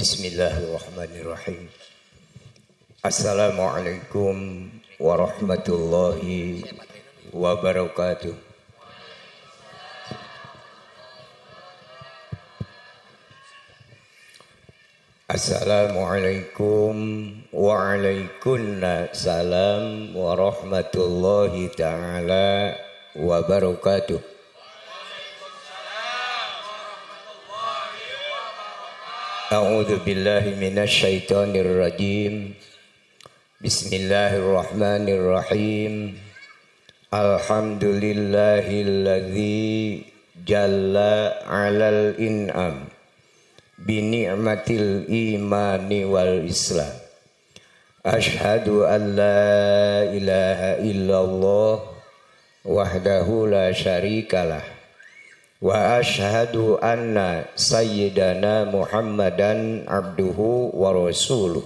Bismillahirrahmanirrahim. Assalamualaikum warahmatullahi wabarakatuh. Assalamualaikum waalaikumsalam warahmatullahi ta'ala wabarakatuh. A'udzu billahi minasy syaithanir rajim. Bismillahirrahmanirrahim. Alhamdulillahilladzi jalla 'alal in'am bi ni'matil imani wal islam. Asyhadu an la ilaha illallah wahdahu la syarikalah. Wa ashhadu anna sayyidana Muhammadan abduhu wa rasuluh.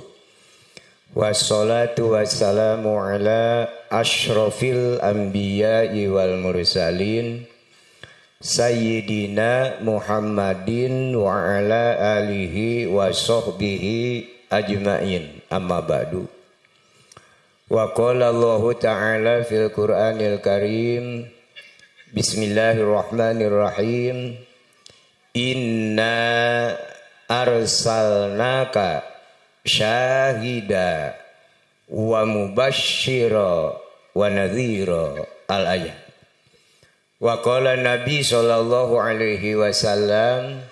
Wassalatu wassalamu ala ashrafil anbiya'i wal mursalin Sayyidina Muhammadin wa ala alihi wa sahbihi ajma'in. Amma ba'du. Wa qala Allahu ta'ala fil Qur'anil Karim. Bismillahirrahmanirrahim. Inna arsalnaka syahida wa mubashshira wa nadhira. Al-ayat. Wa qala Nabi sallallahu alaihi wasallam,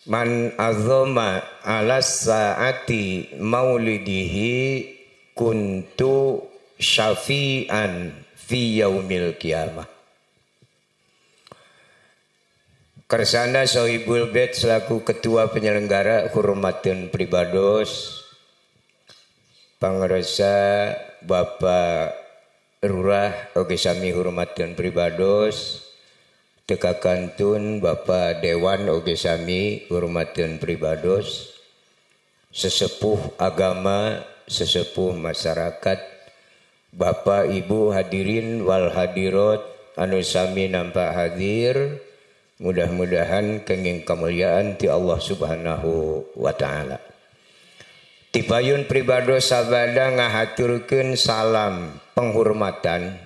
man azama ala saati maulidihi kuntu syafi'an fi yaumil qiyamah. Kersana Sohibul Bait selaku ketua penyelenggara hormatun pribados, pangresa Bapak Lurah oge sami hormatun pribados, tekakantun Bapak Dewan oge sami hormatun pribados, sesepuh agama, sesepuh masyarakat, Bapak Ibu hadirin wal hadirat anu sami nampak hadir. Mudah-mudahan kenging kemuliaan ti Allah subhanahu wa ta'ala. Tipayun pribados sabada ngahaturkeun salam penghormatan,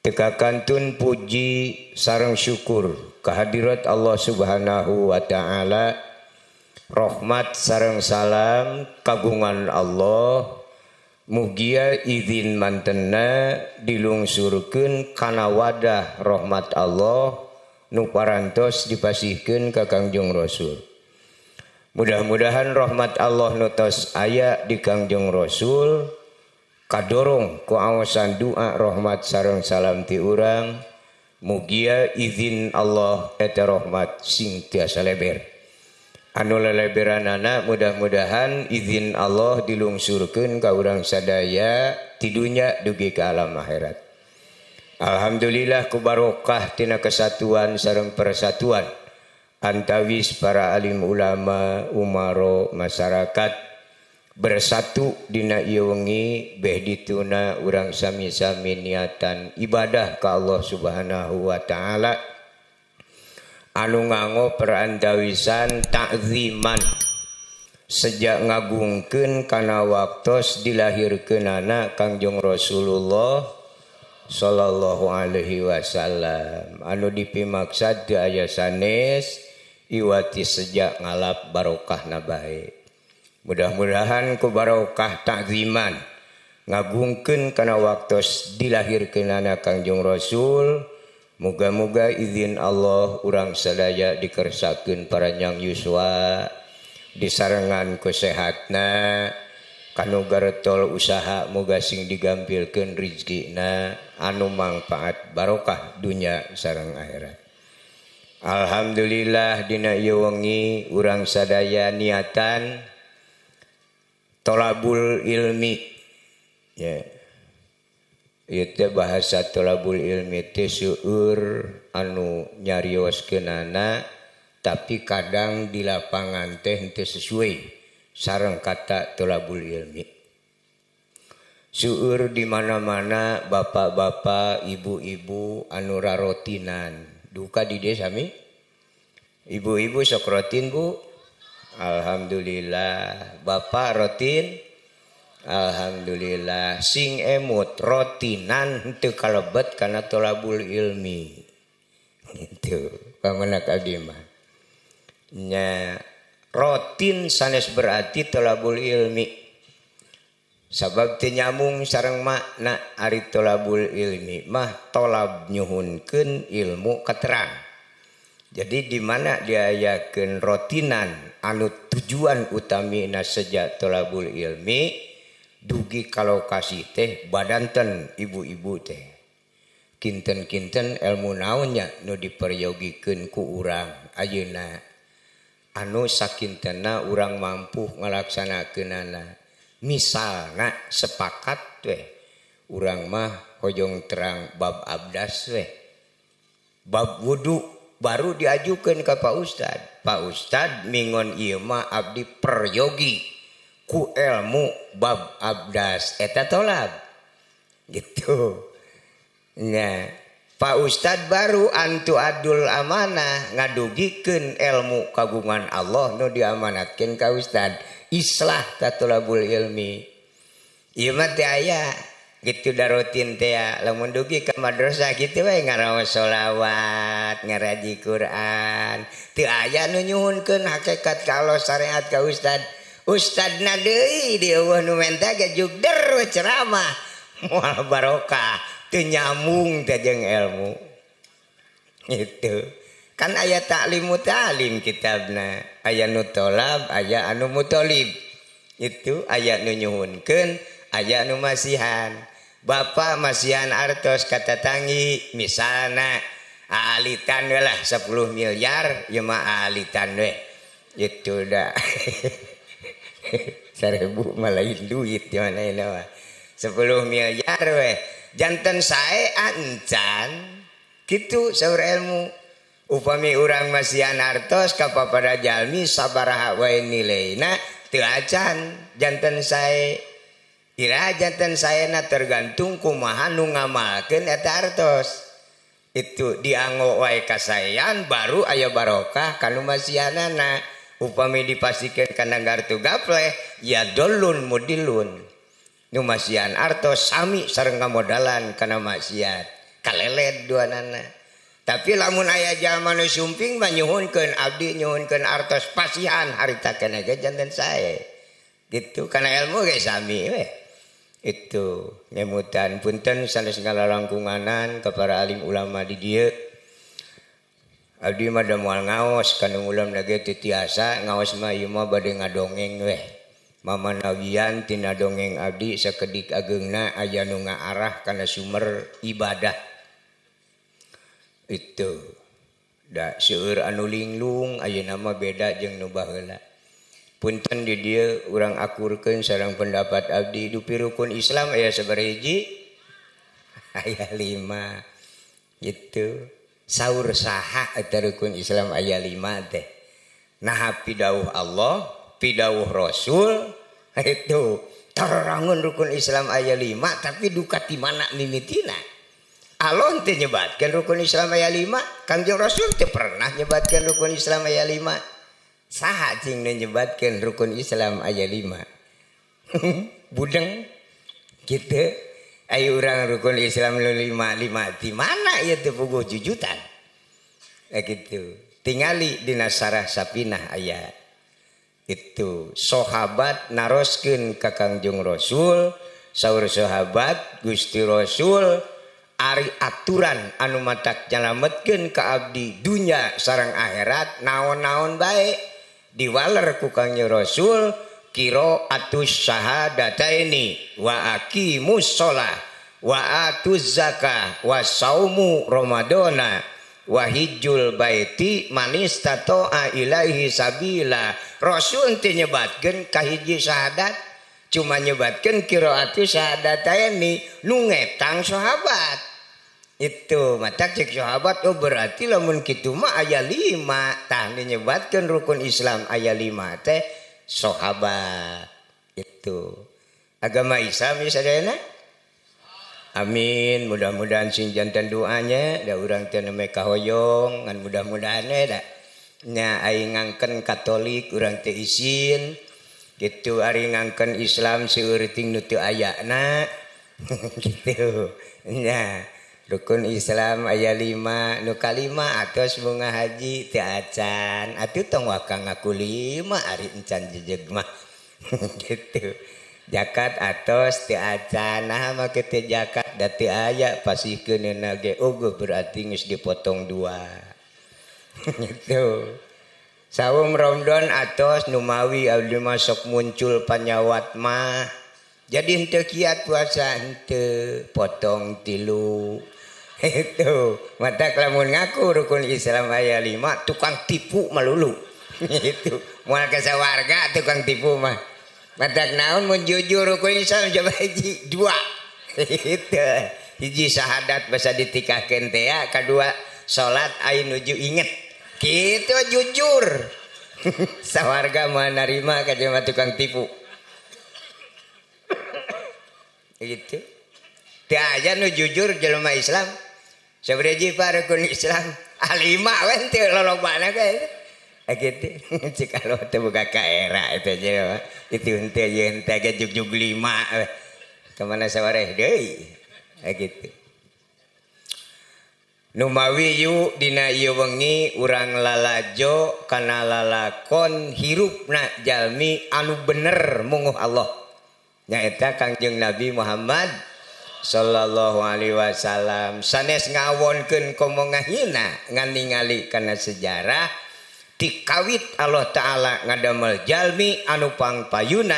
tekakantun puji sareng syukur kehadirat Allah subhanahu wa ta'ala. Rahmat sareng salam kagungan Allah mugia izin mantenna dilungsurkeun kana wadah rahmat Allah nu parantos dipasihkeun ka Kangjeng Rasul. Mudah-mudahan rahmat Allah nu tos aya di Kangjeng Rasul kadorong ku awasan doa rahmat sareng salam ti urang mugia izin Allah eta rahmat sing tiasa leber. Anu leleberanana mudah-mudahan izin Allah dilungsurkeun ka urang sadaya ti dunya dugi ka alam akhirat. Alhamdulillah ku barokah tina kesatuan sareng persatuan antawis para alim ulama umaro masyarakat bersatu dina ieu wengi beh dituna urang sami-sami niatan ibadah ka Allah subhanahu wa ta'ala anu nganggo perantawisan ta'ziman sejak ngagungkeun kana waktos dilahirkeunana Kangjeng Rasulullah sallallahu alaihi wasallam anu dipimaksad di aya sanes iwati sejak ngalap barokahna bae. Mudah-mudahan ku barokah ta'ziman ngagungkeun kana waktos dilahirkeunana Kangjeng Rasul muga-muga izin Allah urang sadaya dikersakeun paranyang yuswa disarengan ku sehatna kanu garetol usaha muga sing digampilkeun rizkina anu mangfaat barokah dunya sareng akhirat. Alhamdulillah dina ieu wengi urang sadaya niatan tolabul ilmi ya. Ieu teh bahasa tolabul ilmi teh seueur anu nyarioskeunana tapi kadang di lapangan teh henteu sesuai sareng kata tolabul ilmi. Seueur di mana-mana bapak-bapak, ibu-ibu anu rarotinan. Duka di desa mi? Ibu-ibu sok rotin, Bu? Alhamdulillah. Bapak rutin? Alhamdulillah. Sing emut rotinan teu kalebet kana tolabul ilmi. Itu pamenak abdi mah. Nya rotin sanes berarti tolabul ilmi. Sabab teu nyambung sareng makna ari tolabul ilmi mah tolab nyuhunkeun ilmu katerang. Jadi di mana diayakeun rotinan anu tujuan utamina sejak tolabul ilmi dugi kalau kasih teh badanten ibu-ibu teh. Kinten-kinten ilmu naonnya nu diperyogikeun ku urang ayeuna anu sakintena urang mampu ngalaksanakeunana. Misalna sepakat weh urang mah hojong terang bab abdas weh bab wudu baru diajukeun ka Pak Ustad. Pak Ustad mingon ieu mah abdi peryogi ku ilmu bab abdas eta tolab gitu. Nya Pak Ustad baru antu adul amanah ngadugikeun ilmu kagungan Allah nu diamanatkeun ka Ustad. Islah katolabul ilmi. Ieu mah teh aya gitu darotin teh lamun dugi ka madrasah kitu we ngaraos sholawat, ngaraji Quran. Teu aya nu nyuhunkeun hakikat ka Allah syariat ka ustad. Ustadna deui di eueuh nu menta ge jugder we ceramah. Moal barokah, teu nyambung teh jeung ilmu. Itu. Kan aya taklimu ta'lim kitabna, aya nu tolab, aya anu mutolib. Itu aya nu nyuhunkeun, aya nu masihan. Bapak masihan artos kata tangi misalna aalitan we lah 10 miliar ya mah aalitan we. Itu dah. 1000 malain duit di mana ini mah. 10 miliar we. Janten sae ancan kitu saur ilmu. Upami urang masihan artos ka papada jalmi sabaraha wae nileina teu acan janten sae. Ira janten saena tergantung kumaha nu ngamalkeun eta artos. Itu dianggo wae kasaean baru aya barokah kanu masihanana. Upami dipasikeun kana gartu gapleh ya dolun mudilun. Nu masihan artos sami sareng ngamodalan kana maksiat. Kalelet duanana. Tapi lamun aya jalma nu sumping mah nyuhunkeun abdi nyuhunkeun artos pasihan harita kana ge janten sae. Gitu kana ilmu ge sami we. Itu nyemutan punten sanes ngalalangkunganan ka para alim ulama di dieu. Abdi mah da moal ngaos kana ulam lagi teu tiasa ngaos mah ieu mah bade ngadongeng we. Mamanawian tina dongeng abdi sakedik ageungna aya nu ngaarah kana sumber ibadah. Itu da seueur anu linglung ayeuna mah beda jeung nu baheula. Punten di dieu urang akurkeun sareng pendapat abdi dupi rukun Islam aya sabaraha hiji? Aya 5. Gitu. Saur saha eta rukun Islam aya 5 teh. Naha pidawuh Allah, pidawuh Rasul, itu terangeun rukun Islam aya 5 tapi duka ti mana mimitina. Allah teu nyebatkeun rukun Islam aya 5, Kangjeng Rasul teu pernah nyebatkeun rukun Islam aya 5. Saha cing nu nyebatkeun rukun Islam aya 5? Budeng kitu. Aya urang rukun Islam 5 di mana ieu teu puguh jujutan. Kitu. Tingali dina Sarah Sapinah aya. Itu sahabat naroskeun ka Kangjeng Rasul, saur sahabat Gusti Rasul ari aturan anu matak nyalametkeun ka abdi dunya sareng akhirat naon-naon bae diwaler ku Kangjeng Rasul qiraatus syahadataini wa aqimus shalah wa atuz zakah wa saumu ramadana wa hijjul baiti manistata'a ilaihi sabila. Rasul teu nyebatkeun kahiji syahadat cuma nyebatkeun qiraatu syahadataini nu ngetang sahabat. Itu matak cek sahabat oh berarti lamun kitu mah aya 5 tah nyebatkeun rukun Islam aya 5 teh sahabat. Itu agama Islam ya sadayana. Amin, mudah-mudahan sing janten doanya da urang teh neme kahoyong ngan mudah-mudahan da nya aing ngangken Katolik urang teu izin gitu, ari ngangken Islam seueur ting nu teu ayana gitu nya. Rukun Islam aya 5, nu kalima atos bunga haji teu acan, atuh tong wakang ngaku 5 ari encan jejeg mah gitu. Zakat atos teu acan, nah make teh zakat da teu aya pasihkeunna ge oge berarti geus dipotong 2 gitu. Saum Ramadan atos nu mawi abdi masuk muncul panyawat mah jadi henteu kiat puasa henteu potong 3 itu mata lamun ngaku rukun Islam aya 5 tukang tipu malulu itu moal ke sawarga tukang tipu mah matak naon mun jujur rukun Islam coba hiji 2 itu hiji syahadat basa ditikahkeun teh ya, kadua salat aya nuju inget kitu jujur sawarga mah narima ka jelema tukang tipu gitu. Teu aya nu jujur jelema Islam. Sabaraha pak rukun Islam? 5 we teu lolobana ge. Gitu. Cik alo teu buka kaera eta aja. Itu henteu ye henteu ge jugjug 5 we. Kamana sawareh deui. Gitu. Nu mawi yu dina ieu wengi urang lalajo kana lalakon hirupna jalmi anu bener munguh Allah. Nyaeta Kangjeng Nabi Muhammad sallallahu alaihi wasallam sanes ngawonkeun komo ngahina ngan ningali kana sejarah dikawit Allah taala ngadamel jalmi anu pangpayuna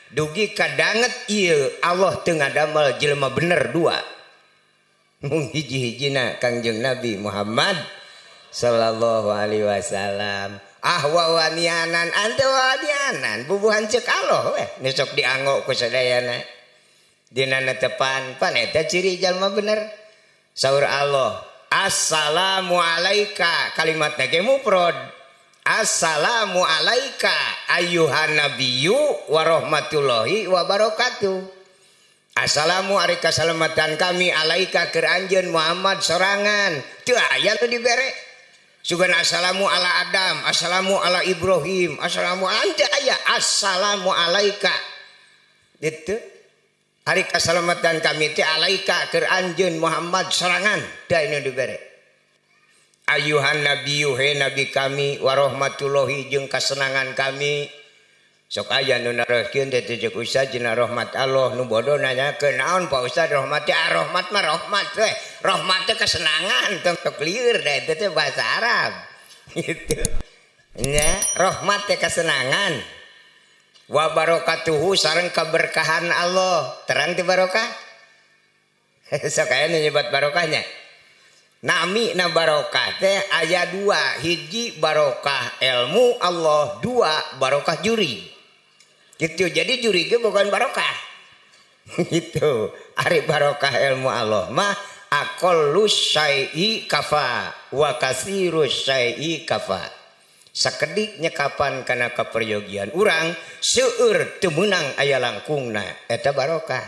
dugi kadanget ieu Allah teu ngadamel jelema bener 2 mung hiji-hijina Kangjeng Nabi Muhammad sallallahu alaihi wasallam. Wawanianan ante wawanianan bubuhan cek Allah weh nesok dianggo ku sadayana dina netepan pan eta ciri jalma bener. Saur Allah assalamu alaika, kalimatna ge mufrad. Assalamu alaika ayyuhan nabiyyu wa rahmatullahi wa barakatuh. Assalamu ari kasalamatan kami alaika keur anjeun Muhammad sorangan. Teu aya teu dibere. Sugan assalamu ala Adam, assalamu ala Ibrahim, assalamu anta aya assalamu alaika. Gitu. Hari keselamatan kami teh alaika keur anjeun Muhammad sorangan da inu dibere. Ayuhan nabiyyu he nabi kami wa rahmatullahi jeung kasenangan kami. Sok aya nu naroskeun teh teh Ustaz jeung rahmat Allah nu bodoh nanyakeun naon Pak Ustaz rahmat teh rahmat mah rahmat we. Rahmat teh kesenangan tong clear da eta teh bahasa Arab. Gitu. Nya rahmat teh kesenangan. Wa barakatuhu sareng keberkahan Allah. Terang ti barokah? Sok aya nu nyebat barokahnya. Nami na barokah teh aya 2, hiji barokah ilmu Allah, 2 barokah juri. Gitu. Jadi juri ge bukan barokah. Gitu. Ari barokah ilmu Allah mah aqallu syai'i kafa wa katsiru syai'i kafa. Sakedik nyekapan kana kaperyogian urang seueur teu meunang aya langkungna eta barokah.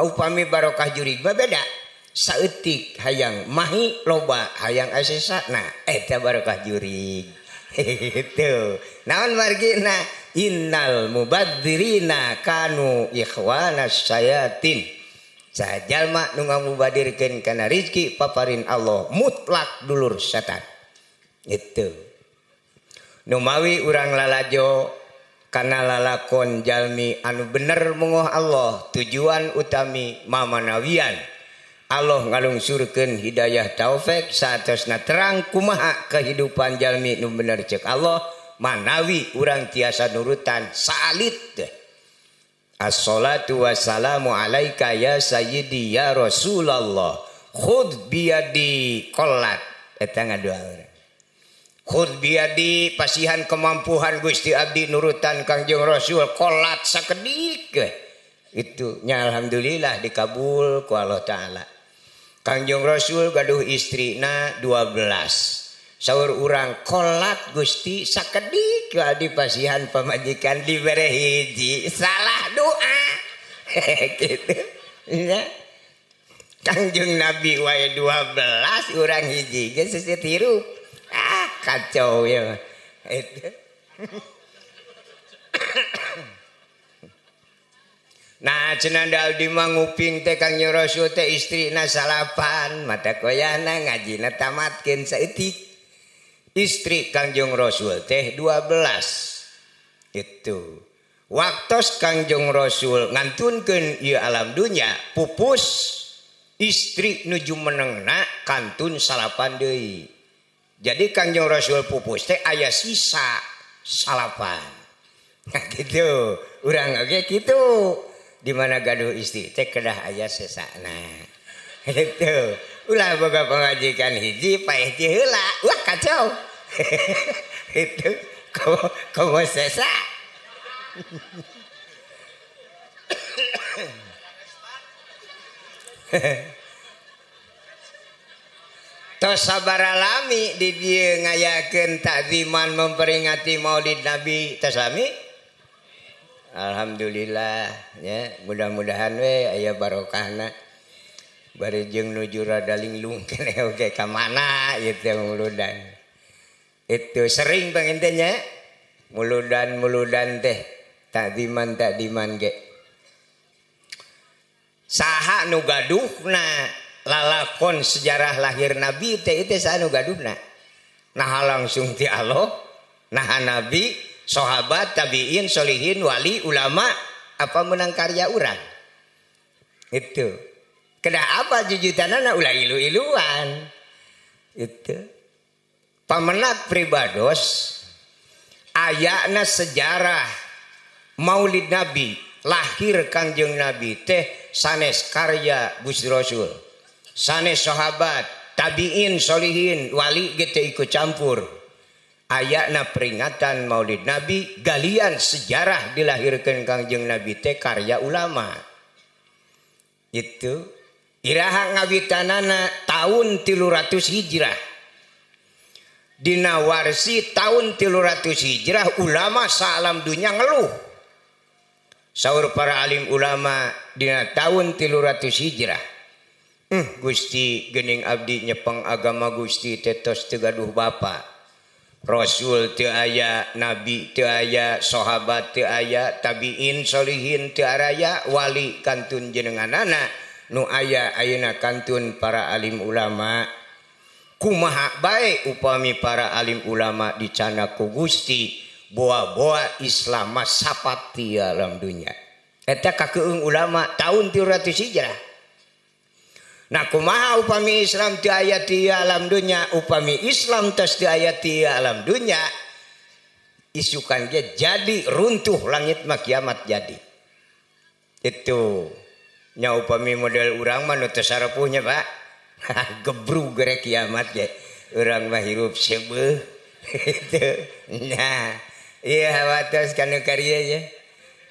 Upami barokah jurig mah beda. Saeutik hayang mahi loba hayang asesana eta barokah jurig. Itu. Naon margina innal mubadzirina kanu ikhwanas sayatin. Sajalma nu ngamubadirkeun kana rezeki paparin Allah mutlak dulur setan. Itu. Nu mawi urang lalajo kana lalakon jalmi anu bener munguh Allah tujuan utami mamanawian Allah ngalungsurkeun hidayah taufik saatosna terang kumaha kehidupan jalmi nu bener cek Allah manawi urang tiasa nurutan salit. Assalatu wassalamu alaika ya sayyidi ya Rasulullah khudh biyadi qolat eta ngadoa urang. Khudh biyadi pasihan kemampuan Gusti abdi nurutan Kangjeng Rasul qolat sakedik. Itu nya alhamdulillah dikabul ku Allah taala. Kangjeng Rasul gaduh istrina 12. Saur urang qolat Gusti sakedik di pasihan pamajikan dibere hiji salah doa. Gitu. Ya. Kangjeng Nabi wae 12 urang hiji ge seueur hirup. Kacau ya itu. Nah cenandal di manguping teh Kangjeng Rasul teh istrina salapan mata koyana ngajina tamatkeun saeutik. Istri Kangjeng Rasul teh 12. Itu. Waktos Kangjeng Rasul ngantunkeun ieu alam dunya pupus istri nuju menengna kantun salapan deui. Jadi Kangjeng Rasul pupus teh aya sisa salapan. Nah gitu. Urang oge kitu. Di mana gaduh istri teh kedah aya sesana. Itu. Ulah boga pangajikan hiji paeh ti heula. Wah kacau. Itu komo sesa. Tos sabara lami di dieu ngayakeun takziman memperingati Maulid Nabi tos lami. Alhamdulillah ya mudah-mudahan we aya barokahna bari jeung nuju rada linglung keneh oge ka mana ieu teh muludan. Itu sering pangintenya muludan teh takziman ge. Saha nu gaduhna lalakon sejarah lahir Nabi teh itu saha nu gaduhna. Nah langsung ti Allah, nah Nabi sahabat, tabiin, solihin, wali, ulama, apa menang karya urang. Itu. Kedah apa jujutanana ulah ilu-iluan. Itu. Pamenak pribados ayana sejarah Maulid Nabi, lahir Kangjeng Nabi teh sanes karya Gusti Rasul. Sanes sahabat, tabiin, solihin, wali gitu ikut campur. Ayakna peringatan Maulid Nabi galian sejarah dilahirkan Kangjeng Nabi teh karya ulama. Itu iraha ngawitanana tahun 300 Hijrah. Dina warsi tahun 300 Hijrah ulama saalam dunya ngeluh. Saur para alim ulama dina tahun 300 Hijrah. Gusti geuning abdi nyepeng agama Gusti tetos teu gaduh bapa. Rasul teu aya, nabi teu aya, sahabat teu aya, tabiin, solihin teu aya, wali kantun jenenganana nu aya ayeuna kantun para alim ulama. Kumaha bae upami para alim ulama dicana ku Gusti boa-boa Islam sapati alam dunya. Eta kakeueung ulama tahun 300 Hijrah. Nah kumaha upami Islam ti aya ti alam dunya, upami Islam tos ti aya ti alam dunya, isukan ge jadi runtuh langit mah kiamat jadi. Itu nya upami model urang mah nu teu sarepuhnya Pak. Gebru gerek kiamat ge. Urang mah hirup seubeuh. Itu. Nah, ieu watos kana karya nya.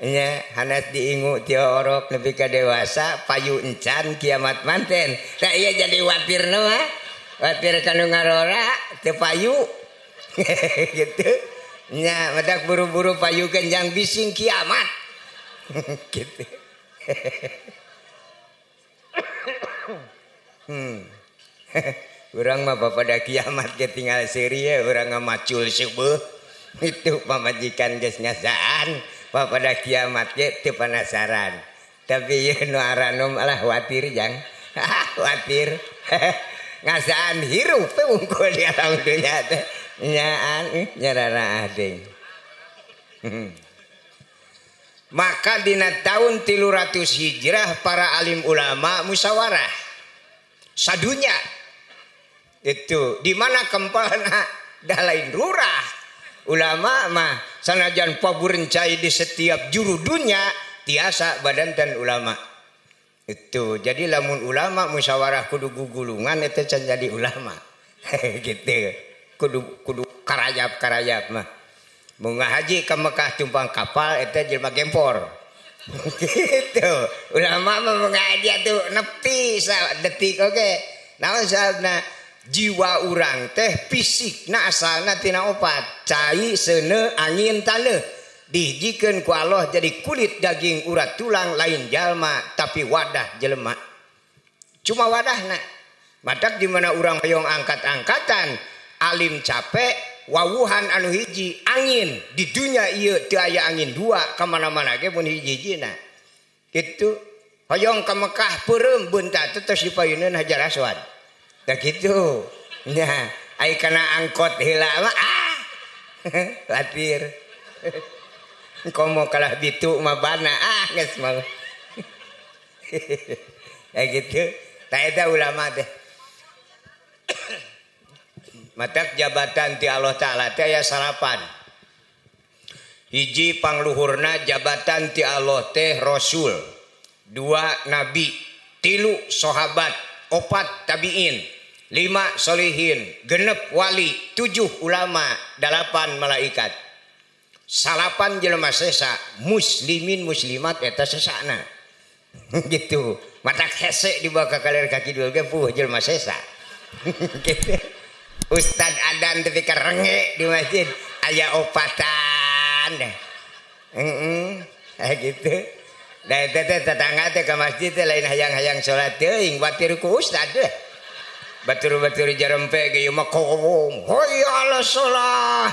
Nya hanas diingu ti orok nepi ka dewasa payu encan kiamat manten. Tah ieu jadi watirna mah. Watir kanu ngarora teu payu. Gitu. Nya madak buru-buru payu kenjang bising kiamat. Gitu. Urang mah pada kiamat ge tinggal seuri ya urang ngamacul subuh. Itu pamajikan geus ngasaan. Pada kiamat ge teu penasaran. Tapi ieu nu aranom alah watir jang. Watir. Ngasaan hirup teh unggul di alam dunya teh. Nyaan nyarana ading. Maka dina tahun 300 Hijrah para alim ulama musyawarah sadunya. Itu di mana kempalna dah lain lurah. Ulama mah sanajan paburencai di setiap juru dunya tiasa badantan ulama. Itu jadi lamun ulama musyawarah kudu gugulungan itu can jadi ulama. Gitu. Kudu karayap mah. Mau ngahaji ke Mekah tumpang kapal itu jelema gempor. Gitu. Ulama mah mengaji atuh nepi detik oge. Naon sababna jiwa urang teh fisikna asalna tina opat cai seuneu angin taneuh dihijikeun ku Allah jadi kulit daging urat tulang lain jalma tapi wadah jelema cuma wadahna matak di mana urang hoyong angkat-angkatan alim capek wawuhan anu hiji angin di dunia ieu teu aya angin dua kamana-mana ge mun hiji-hijina kitu hoyong ka Mekah peureum beunta teh tos dipayeuneun Hajar Aswad da kitu nya ai kana angkot heula mah latir komo kalah bitu mah bana geus mah ya gitu tah eta ulama teh matak jabatan ti Allah Ta'ala teh aya salapan hiji pangluhurna jabatan ti Allah teh Rasul dua Nabi tilu sahabat opat tabiin lima solihin genep wali tujuh ulama dalapan malaikat salapan jelema sesa muslimin muslimat eta sesana gitu matak hese dibawa ka kalir kaki dul ge puh jelema sesa gitu Ustad adan tapi kerenge di masjid aya opatan gitu da teh tetangga teh ke masjid teh lain hayang-hayang salat teuing batur ku ustad teh batur-batur jarempe ge mah kowong hoya ala salat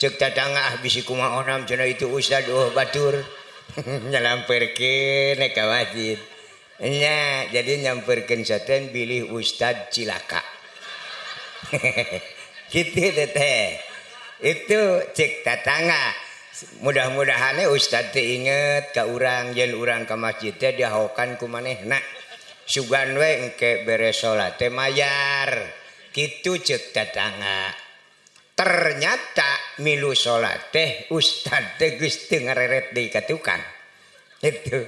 ceuk tetangga bisi kumaha onam cenah itu ustad batur nyalamperkeun ka masjid nya jadi nyamperkeun saten bilih ustad cilaka gitu teh itu cek tetangga mudah-mudahan ustad teh inget ka urang yen urang ka masjid teh dihaokan ku manehna sugan we engke beres salat teh mayar kitu cek tetangga ternyata milu salat teh ustad teh geus teu ngareret deui ka tukang itu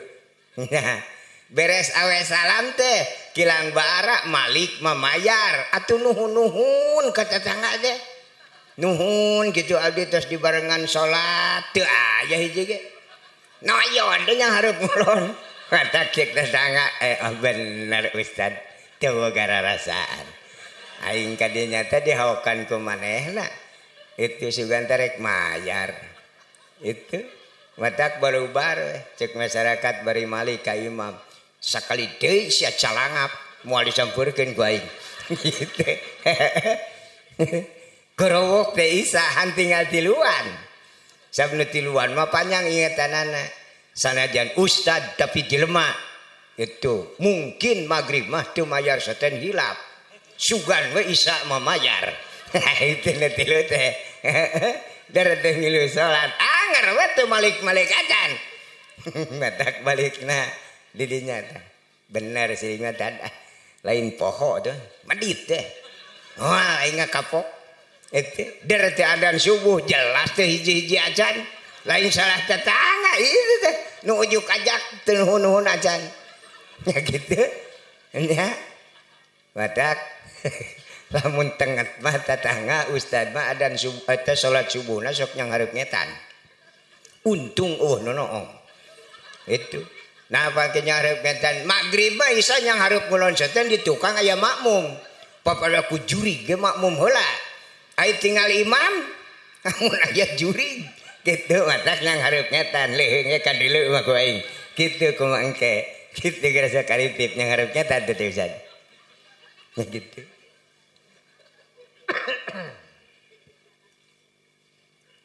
nah beres awe salam teh kilang bara Malik mamayar atuh nuhun-nuhun ka tetangga teh nuhun gitu abdi tos dibarengan salat teu aya hiji ge nayon teh nya hareup ngulon kata cek tetangga bener ustad teu boga rarasaan aing ka dieu nya teh dihaokan ku manehna itu sugan tarek mayar itu matak barubar cek masyarakat bari Malik ka imam sakali deui sia calangap moal disampeurkeun ku aing gitu gorowok teh isahan tinggal tiluan sabnu tiluan mah panjang ingetanana sanajan ustad tapi jelema itu mungkin magrib mah teu mayar saten hilap sugan we isa mah mayar itu tilu teh dar teh milu salat anger we teu malik-malik acan matak balikna didinya teh bener sih ingat lain poho tuh medit teh wah ingat kapok itu der teh adan subuh jelas teh hiji-hiji acan lain salah tetangga itu teh nu ujuk ajak teu nuhun-nuhun acan ya gitu nya badak lamun tenget mah tetangga ustad mah adan subuh teh salat subuhna sok nyang hareup ngetan untung nonoong itu nah pake nyarep ngetan magrib mah isa nyang hareup ngulon saten di tukang aya makmum papada ku juri ge makmum heula ai tinggal imam amun aya juri kitu matak nyang hareup ngetan leheungnya ka dieu mah ku aing kitu kumaha engke kitu gerasa karipip nyang hareup ngetan teh Ustaz ya gitu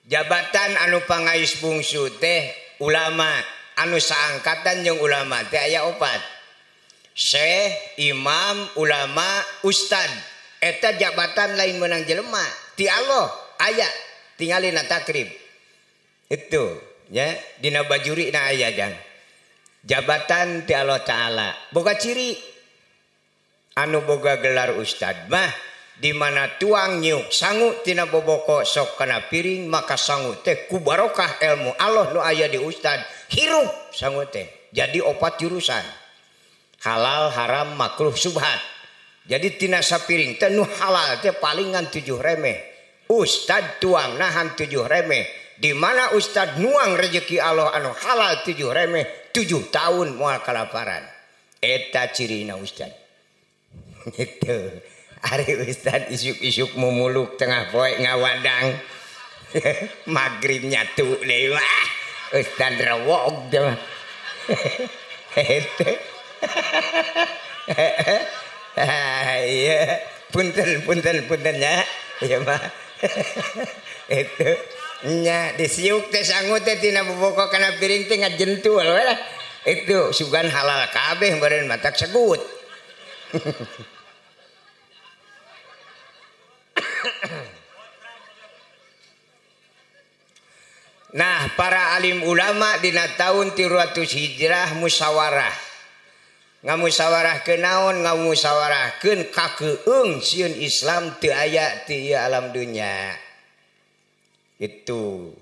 jabatan anu pangais bungsu teh ulama anu saangkatan jeung ulama teh aya opat syekh imam ulama ustad eta jabatan lain meunang jelema ti Allah aya tingalina takrib itu ya dina bajuri na aya dan jabatan ti Allah Ta'ala boga ciri anu boga gelar ustad mah di mana tuang nyuk sangu tina boboko sok kana piring maka sangu teh ku barokah ilmu Allah nu aya di ustad hirup sangu teh jadi opat jurusan halal haram makruh subhat jadi tina sapiring teh nu halal teh palingan 7 remeh ustad tuang nahan 7 remeh di mana ustad nuang rezeki Allah anu halal 7 remeh 7 tahun moal kalaparan eta cirina ustad gitu. Ari ustad isuk-isuk mumuluk tengah poe ngawadang magrib nyatu deui mah ustad rewog teh mah iya punten nya ya mah itu nya disiuk teh sangut teh tina bobokok kana piring teh ngajentul we lah itu sugan halal kabeh meureun matak segut. Nah, para alim ulama dina tahun 300 Hijrah musyawarah. Ngamusyawarahkeun naon? Ngamusyawarahkeun kakeueung sieun Islam teu aya ti ieu alam dunya. Itu.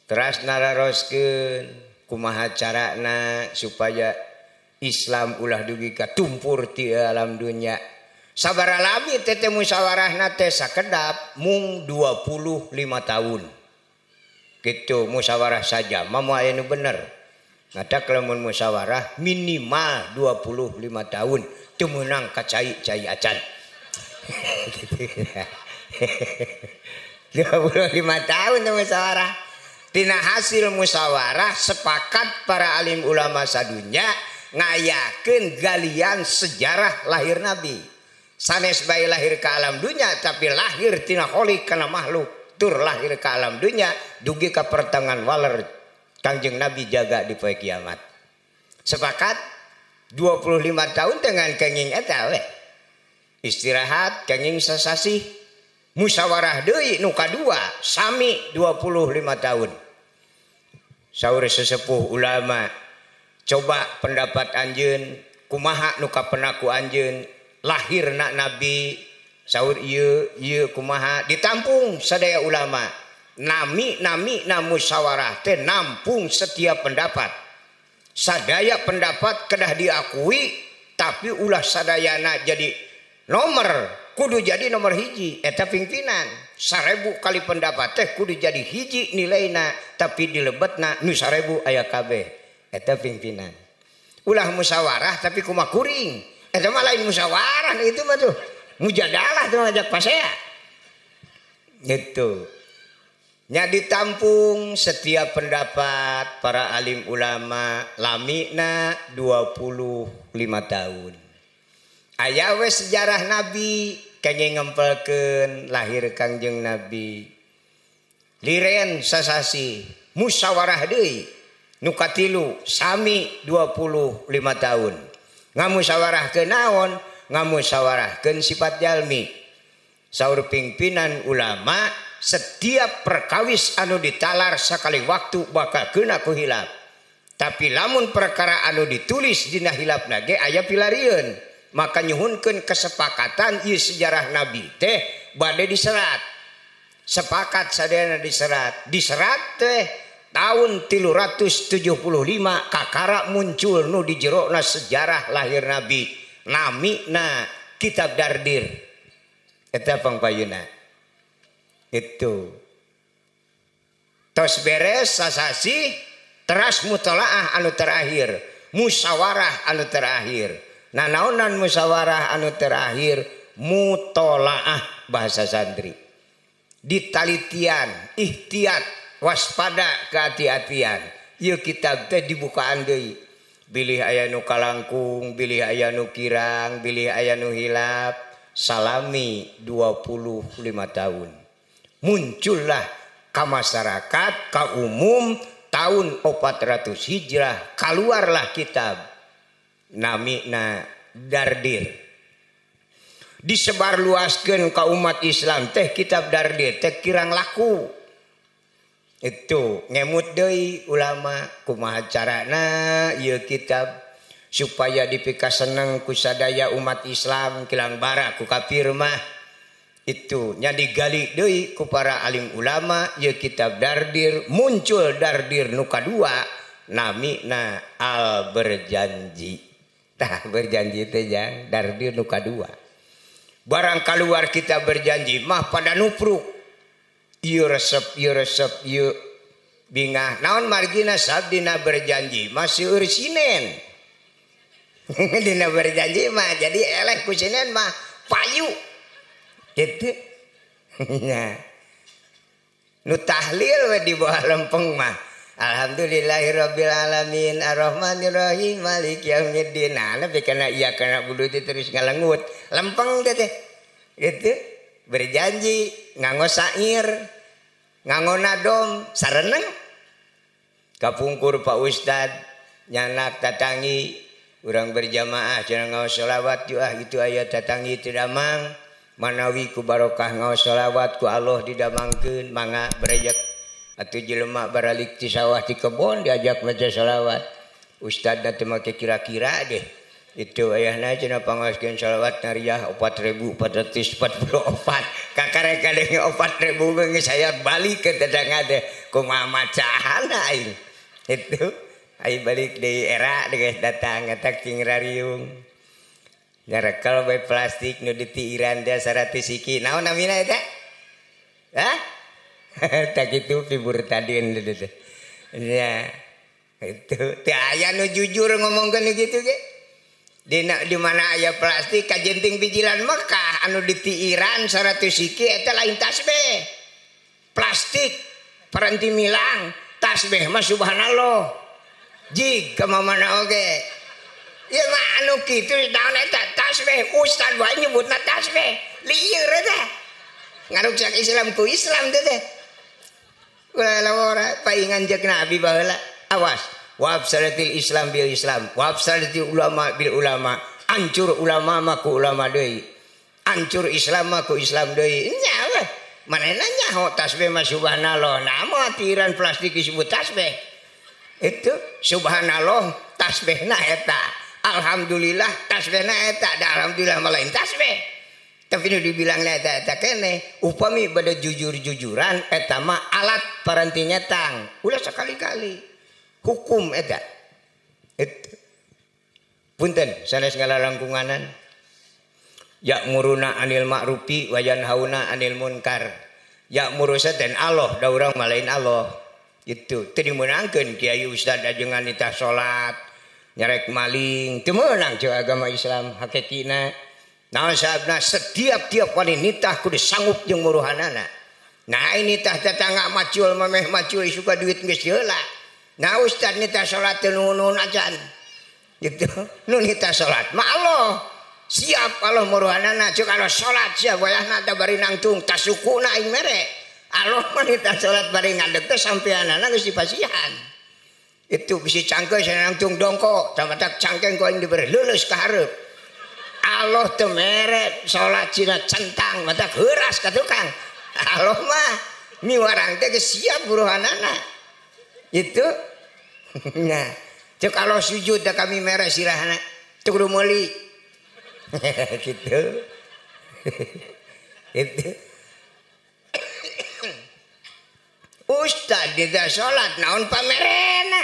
Teras nararoskeun kumaha carana supaya Islam ulah dugi ka tumpur ti alam dunya. Sabaraha lami teh musyawarahna teh sakedap mung 25 tahun. Gitu musyawarah saja mama aya nu bener ngada lamun musyawarah minimal 25 tahun teu meunang ka cai acan. 25 tahun teh musyawarah. Tina hasil musyawarah sepakat para alim ulama sadunya ngayakeun galian sejarah lahir Nabi. Sanes bae lahir ka alam dunya tapi lahir tina kholik kana makhluk. Tur lahir ke alam dunia dugi ke pertengahan waler Kangjeng Nabi jaga di poe kiamat. Sepakat 25 tahun dengan kenging eta we. Istirahat kenging sasasi musyawarah deui nu kadua sami 25 tahun. Saur sesepuh ulama coba pendapat anjeun kumaha nu kapenaku anjeun lahirna Nabi saur ieu kumaha ditampung sadaya ulama nami musyawarah teh nampung setiap pendapat sadaya pendapat kedah diakui tapi ulah sadayana jadi nomor kudu jadi nomor hiji eta pimpinan 1000 kali pendapat teh kudu jadi hiji nilaina tapi dilebetna nu 1000 aya kabeh eta pimpinan ulah musyawarah tapi kumaha kuring eta mah lain musyawarah itu mah tuh mujadalah tuh ngajak pasea gitu nya ditampung setiap pendapat para alim ulama lamina 25 tahun aya we sejarah Nabi kenging ngempelkeun lahir Kangjeng Nabi liren sasasi musyawarah deui nu katilu sami 25 tahun ngamusyawarahkeun naon ngamusyawarahkeun sifat jalmi saur pimpinan ulama setiap perkawis anu ditalar sakali waktu bakal kena ku hilap tapi lamun perkara anu ditulis dina hilapna ge aya pilarieun maka nyuhunkeun kesepakatan ieu sejarah Nabi teh bade diserat sepakat sadayana diserat teh tahun 375 kakara muncul nu di jerona sejarah lahir Nabi namina kitab Dardir eta pangpayuna itu tos beres sasasi teras mutolaah anu terakhir musyawarah anu terakhir nah naonan musyawarah anu terakhir mutolaah bahasa santri ditalitian ihtiyat waspada kehati-hatian ieu kitab teh dibukaan deui bilih aya nu kalangkung, bilih aya nu kirang, bilih aya nu hilap, salami 25 tahun. Muncullah ka masyarakat, ka umum tahun 400 Hijrah, keluarlah kitab namina Dardir. Disebarluaskeun ka umat Islam teh kitab Dardir teh kirang laku. Itu ngemut deui ulama kumaha carana ieu kitab supaya dipika seneng ku sadaya umat Islam kilang bara ku kafir mah itu nya digali deui ku para alim ulama ieu kitab Dardir muncul Dardir nu kadua namina al berjanji tah berjanji teh jang Dardir nu kadua barang keluar kitab berjanji mah pada nupruk ieu resep ieu bingah naon margina sabdina berjanji masih ursinen dina berjanji mah jadi eleh ku sinen mah payu gitu nya nu tahlil we di bawah lempeng mah alhamdulillahirabbil alamin arrahmanirrahim maliki yaumiddin nah tapi kana iya kana bulu terus ngalengut lempeng teh gitu berjanji nganggo sair nganggo nadom sareneng kapungkur Pak Ustad nyanak tatangi urang berjamaah cenah ngaos sholawat yeuh gitu aya tatangi teu damang manawi ku barokah ngaos sholawat ku Allah didamangkeun mangga berejek atuh jelema baralik ti sawah ti kebon diajak maca sholawat Ustad teh make kira-kira deh itu ayahna cenah pangaoskeun sholawat nariyah 4.444 kakarek kadenge 4.000 geus saya balik ke tetangga teh kumaha macaana aing itu aing balik deui era geus datang eta king rariung nyarekel bae plastik nu ditiiran teh sarati siki naon namina eta hah tak kitu fibur tadieun teh ya itu teh aya nu jujur ngomongkeun kitu ge di mana aya plastik kajenting bijilan Mekah anu ditiiran 100 siki eta lain tasbih plastik paranti milang tasbih mah subhanallah jig ka mamana oge ieu mah anu kitu naon eta tasbih ustad bae nyebutna tasbih lieur eta ngaruksak Islam ku Islam teh ulah ora paingan jeung Nabi baheula awas wabsalatil Islam bil Islam wabsalatil ulama bil ulama hancur ulama mah ku ulama deui hancur Islam mah ku Islam deui nya weh manehna nyaho tasbih mah subhanallah namun tiran plastik disebut tasbih itu subhanallah tasbihna eta alhamdulillah tasbihna eta da alhamdulillah mah lain tasbih tapi nu dibilang eta keneh upami bade jujur-jujuran eta mah alat paranti nyetang ulah sekali-kali hukum eta itu punten sanes ngalalangkunganan ya'muruna anil ma'rufi wa yanhauna anil munkar ya'muru saten Allah da urang malain Allah itu teu dimeunangkeun kiai ustad ajengan nitah salat nyarek maling teu meunang jeung agama Islam hakikina naon sababna setiap wanita kudu sanggup jeung muruhanana nah ini tah tetangga macul mameh macul suka duit geus heula nah ustad nita sholat nun ajan gitu nun nita sholat ma Allah siap Allah muruhanana cuk kalau sholat siap wayahna da bari nangtung tasukuna aing mere Allah mah nita sholat bari ngadeg teh sampeanana geus dipasihan itu bisi cangkeun sana nangtung dongko tamatak cangkeng ku aing diberi leuleus ka hareup Allah teu mere sholat cina centang matak heuras ka tukang Allah mah miwarang teh geus siap muruhanana itu nah cek kalau sujud dah kami merah sirahana cek kudu meuli gitu itu ustad di salat naon pamerena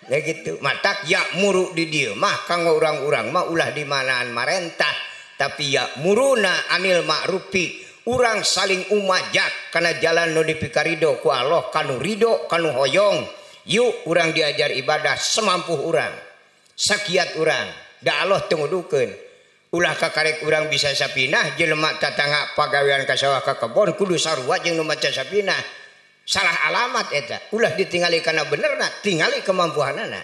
ya gitu matak ya muru di dieu mah kanggo urang-urang mah ulah di manaan marentah tapi ya muruna anil ma'rufi urang saling umajak kana jalan nu dipikarido ku Allah kanu ridho kanu hoyong yuk urang diajar ibadah semampu urang sakiat urang da Allah teu ngudukeun ulah kakarek urang bisa sapinah jelema tatangga pagawean ka sawah ka kebon kudu sarua jeung nu maca sapinah salah alamat eta ulah ditingali kana benerna tingali kemampuanana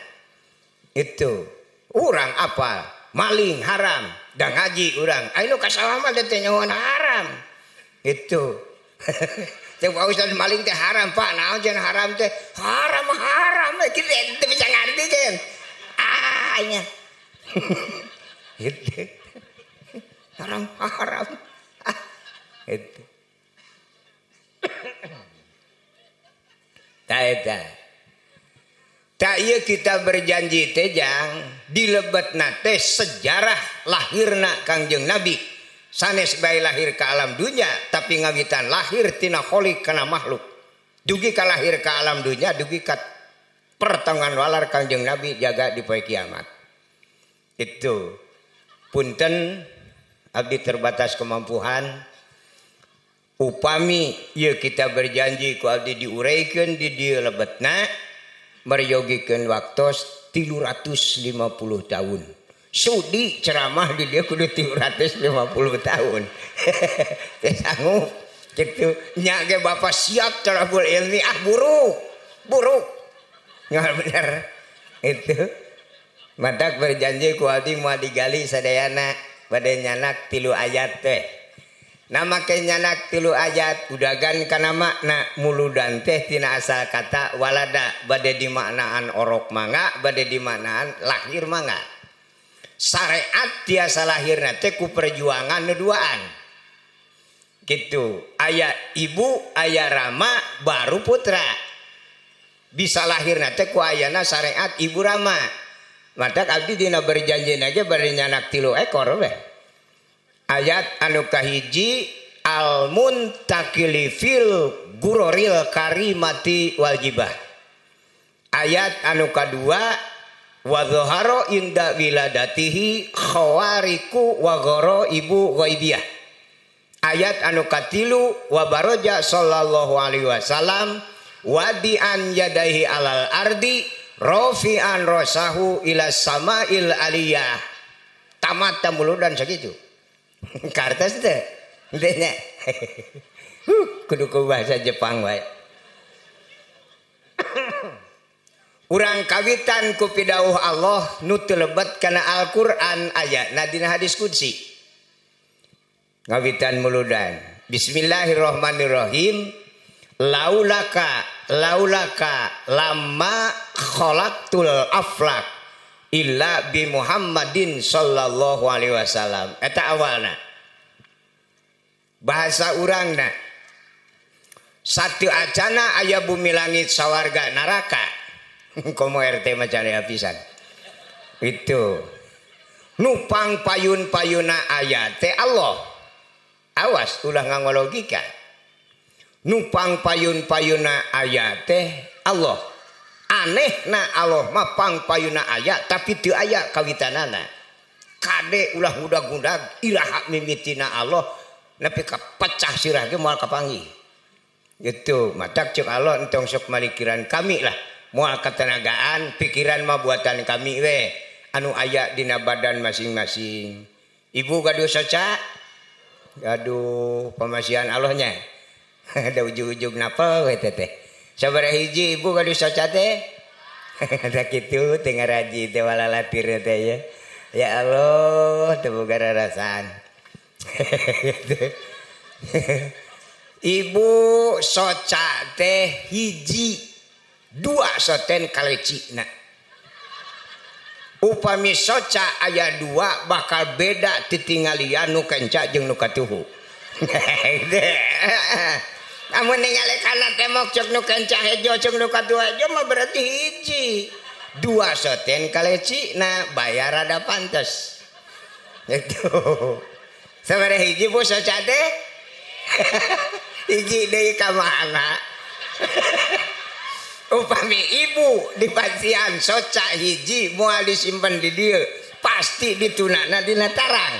itu urang apal maling haram da ngaji urang anu ka sawah mah teh nyahoan haram itu teh Ustaz maling teh haram Pak naon cenah haram teh haram kitu teh bisa ngarti cenah nya itu haram itu ta tak ieu kita berjanji teh jang dilebetna teh sejarah lahirna Kangjeng Nabi sanes bae lahir ke alam dunia tapi ngawitan lahir tina kholik kana makhluk dugi ka lahir ke alam dunia dugi ka pertengahan walar Kangjeng Nabi jaga di poe kiamat itu punten abdi terbatas kemampuan upami ieu kita berjanji ku abdi diuraykeun di dieu lebetna meryogikeun waktos 350 tahun sudi ceramah di dia kudu 350 tahun teh sanggup gitu nya ge bapak siap talabul ilmi buruk ngal bener itu matak berjanji ku abdi moal digali sadayana bade nyanak 3 ayat teh Nah make nyanak 3 ayat udagan kana makna muludan teh tina asal kata walada bade dimaknaan orok mangga bade dimaknaan lahir mangga. Syariat tiasa lahirna teh ku perjuangan nuduaan. Gitu. Aya ibu, aya rama baru putra. Bisa lahirna teh ku ayana syariat ibu rama. Matak abdi dina berjanji ge bari nyanak 3 ekor we. Ayat anu kahiji al muntakili fil guroril karimati wajibah. Ayat anu kadua wa dhahara inda wiladatihi khawariku wa ghara ibu ghaibiyah. Ayat anu katilu wa baraja sallallahu alaihi wasallam wadi'an yadaihi alal ardi rafi'an rasahu ila sama'il aliyah. Tamat tamuludan sakitu. Kartas teh nya kudu ku bahasa Jepang wae. Urang kawitan ku pidauh Allah nu teu lebet kana Al-Qur'an ayatna dina hadis qudsi. Ngawitan muludan. Bismillahirrahmanirrahim. Laulaka lamma khalaqtul aflak illa bi Muhammadin sallallahu alaihi wasallam. Eta awalna. Bahasa urangna. Satu acana aya bumi langit sawarga neraka. Komo RT macan pisan. Itu. Nupang payun-payuna aya teh Allah. Awas ulah ngangologika. Nupang payun-payuna aya teh Allah. Aneh na Allah mah pang payuna aya tapi teu aya kawitanana. Kade ulah gudag-gudag iraha mimitina Allah nepi ka pecah sirah ge moal kapanggih. Gitu, matak cek Allah entong sok malikiran kami lah. Moal ketenagaan, pikiran mah buatan kami we. Anu aya dina badan masing-masing. Ibu gaduh soca? Gaduh pemasihan Allahnya. Ada ujug-ujug napa we teh. Sabaraha hiji ibu gaduh soca teh? Ada kitu teu ngaraji teh walalatir teh ya. Ya Allah, teu boga rarasan. Ibu soca teh hiji 2 soten kalecina. Upami soca aya 2 bakal beda titingalian nu kenca jeung nu katuhu. Amun ningali kana temok cek nu kenca hejo cek nu katuhu hejo mah berarti hiji. 2 soten kalecina bayar rada pantes. Gitu. Sabaraha hiji bu soca teh? Hiji deui ka mana? Upami ibu di pasian soca hiji moal disimpen di dieu pasti ditunana dina tarang.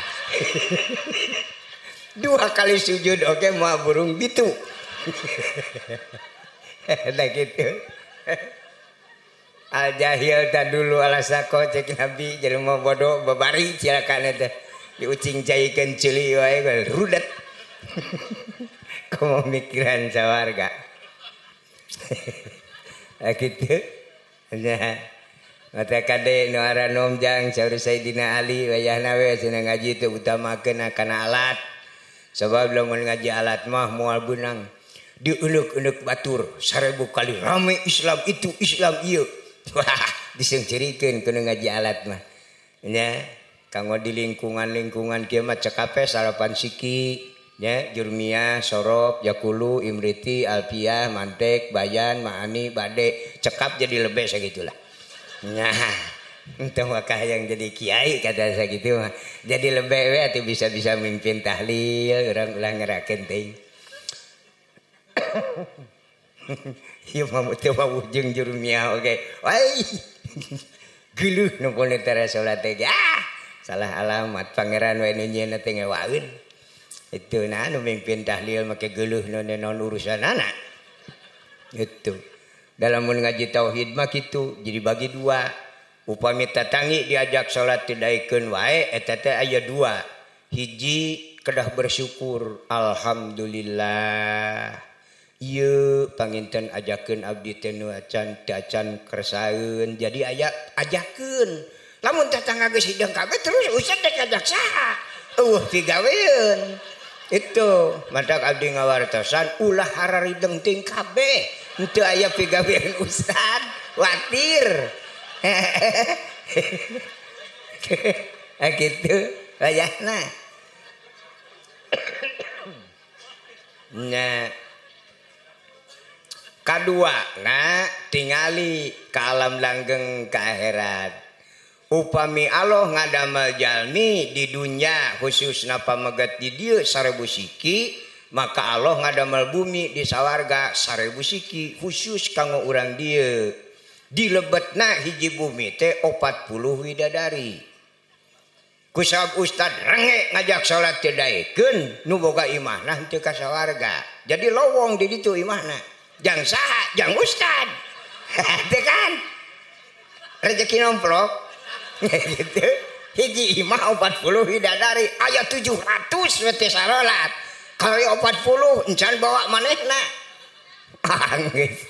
2 kali sujud oke moal burung bitu. Da gitu. Al jahil ta dulu alasako cek Nabi jelema bodoh babari cilakan teh diucing caikeun ceuli wae rudet. Komo mikiran sawarga. Gitu. Nah, mata kade nu aran nomjang saur Sayyidina Ali wayahna we cenah ngaji teu utamakeun kana alat. Sabab lamun ngaji alat mah moal beunang dieuleuk-euleuk batur 1000 kali rame Islam itu Islam ieu. Wah, diseungceurikeun kudu ngaji alat mah. Nya, kanggo di lingkungan-lingkungan kieu mah cekape sarapan siki. Ya, Jurmiyah, Sorop, Yakulu, Imriti, Alfiah, Mantek, Bayan, Ma'ani, Bade, cekap jadi lebih segitulah. Nah, entah wakah yang jadi kiai kata segitu mah. Jadi lebih we atuh bisa-bisa mimpin tahlil, urang ulah ngerakeun teuing. Ieu mah teu wujung Jurmiyah oge. Wai. Geuleuh nu pun tara salat teh. Ah, salah alamat pangeran we nu nyieun teh ngewaeun. Itu nah nu mimpin tahlil make geuleuh non urusanana. Gitu. Dalam mun ngaji tauhid mah kitu, jadi bagi 2. Upami tatangi diajak salat tidaikeun wae eta teh aya 2. Hiji kedah bersyukur, alhamdulillah. Ieu panginten ajakeun abdi teh nu acan kersaeun. Jadi aya ajakeun. Lamun tatangga geus hidang kabeh terus usah teh ajak saha? Pigaweun. Itu matak abdi ngawartosan ulah hararideng ting kabeh henteu aya pigawean ustad watir gitu wayahna nya kadua nah tingali ka alam langgeng ka akhirat upami Allah ngadamel jalmi di dunya khususna pamegat di dieu 1000 siki maka Allah ngadamel bumi di sawarga 1000 siki khusus kanggo urang dieu di lebetna hiji bumi teh 40 widadari kusab ustad renge ngajak salat teu daekeun nu boga imahna henteu ka sawarga jadi lowong di ditu imahna jang saha jang ustad teh kan rezeki nomplok gitu hiji imah 40 widadari aya 700 wete salat kali 40 encan bawa manehna geus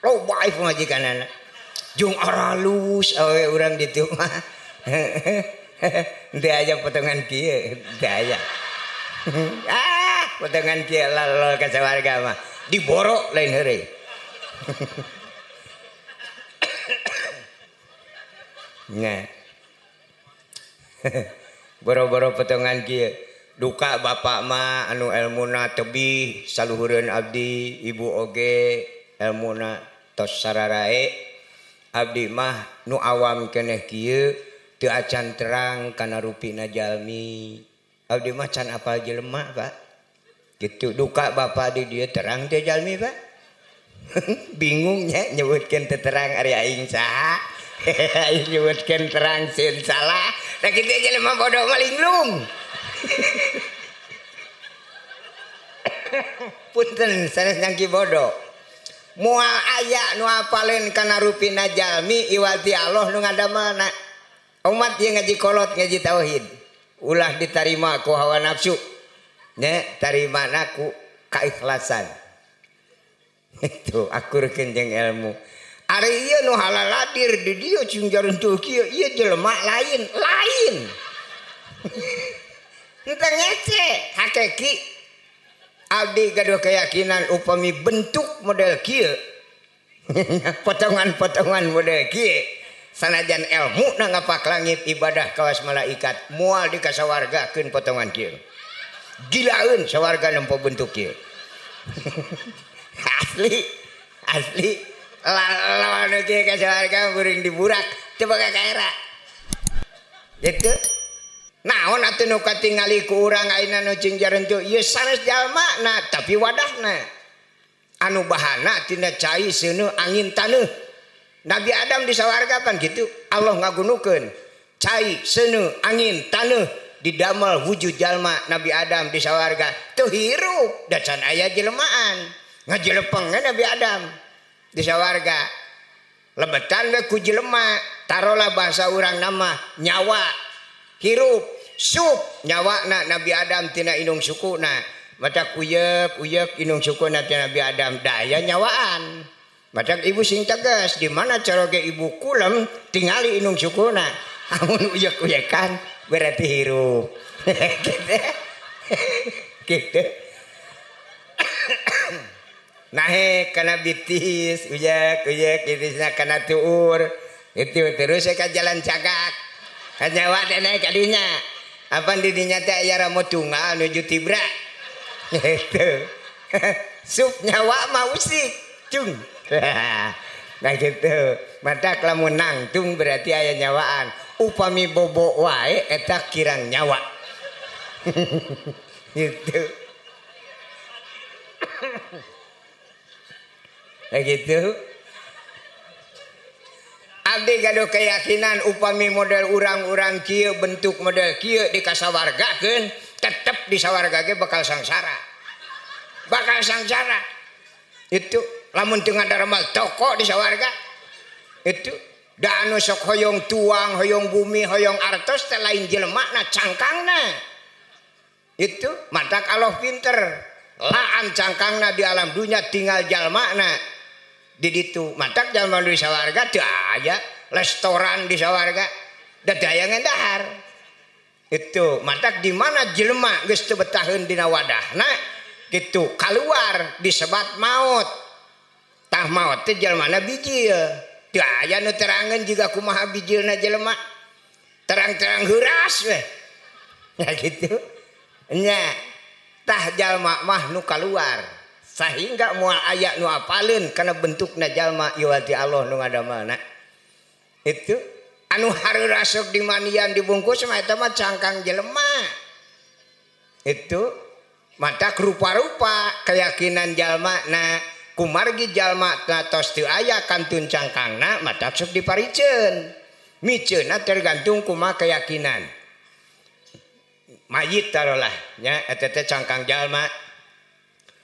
loba ieu majikanana jung aralus awe urang ditu mah teu aya potongan kieu teu aya potongan kieu lal ka sawarga mah diborok lain heureuy nah boro-boro potongan kieu duka bapak mah anu elmuna tebih saluhureun abdi ibu oge elmuna tos sararae abdi mah nu awam keneh kieu teu acan terang kana rupina jalmi abdi mah can apal jelema Pak gitu duka bapak di dieu terang teh jalmi Pak bingung nya nyebutkeun teu terang ari aing saha nyebutkeun terang sieun salah da kitu jelema bodoh mah linglung punten sanes nyangki bodoh moal aya nu apaleun kana rupina jalmi iwati Allah nu ngadamelna umat ieu ngaji kolot ngaji tauhid ulah ditarima ku hawa nafsu nya tarimana ku keikhlasan itu akurkeun jeung ilmu ari ieu nu halaladir di dieu cing jarentuh kieu ieu jelema lain henteu ngece hakiki abdi gaduh keyakinan upami bentuk model kieu potongan-potongan model kieu sanajan ilmu na ngapak langit ibadah kawas malaikat moal dikasawargakeun potongan kieu gilaeun sawarga nempo bentuk kieu asli lawan kieu ka sawarga beuring diburak coba ka kaera gitu naon atuh nu katingali ku urang ayeuna nu cing jarentu ieu sanes jalmana tapi wadahna anu bahana tina cai seuneu angin taneuh Nabi Adam di sawarga pan gitu Allah ngagunukeun cai seuneu angin taneuh didamel wujud jalma Nabi Adam di sawarga teu hirup da can aya jelemaan ngajelepeng Nabi Adam di sawarga lebetan we ku jelema tarola bahasa urang nama nyawa hirup sup nyawana Nabi Adam tina inung sukuna matak uyek inung sukuna tina Nabi Adam daya nyawaan matak ibu sing tegas di mana cara ge ibu kulem tingali inung sukuna amun uyek-uyekan berarti hirup gitu nahe kana bitis uyek bitisna kana tuur itu terus ka jalan cagak kanyawa teh naik kadinya apa di dinya teh aya ramo tunggal nuju tibra gitu sup nyawa mah usik cung nah gitu matak lamun nangtung berarti aya nyawaan upami bobo wae eta kirang nyawa gitu gitu abdi gaduh keyakinan upami model urang-urang kieu bentuk model kieu dikasawargakeun tetep di sawarga ge bakal sangsara itu lamun teu ngadaremal toko di sawarga itu da anu sok hoyong tuang hoyong bumi hoyong artos teh lain jelema cangkangna itu matak Allah pinter laan cangkangna di alam dunya tinggal jalmana di ditu matak jalma di sawarga teu aya restoran di sawarga da daya ngendahar Itu matak di mana jelema geus teu betaheun dina wadahna kitu keluar disebat maut. Tah maut teh jelmana bijil. Teu aya nu terangeun juga kumaha bijilna jelema. Terang-terang heuras weh. Ya gitu. Nya tah jalma mah nu keluar. Sehingga moal aya nu apaleun kana bentukna jalma ieu ti Allah nu ngadamelna. Itu anu hareuras sok dimandian dibungkus mah eta mah cangkang jelema. Itu mata rupa-rupa keyakinan jalma na kumargi jalma na tos teu aya kantun cangkangna mata sok diparikeun. Miceuna tergantung kumaha keyakinan. Mayit taruhlah nya eta teh cangkang jalma.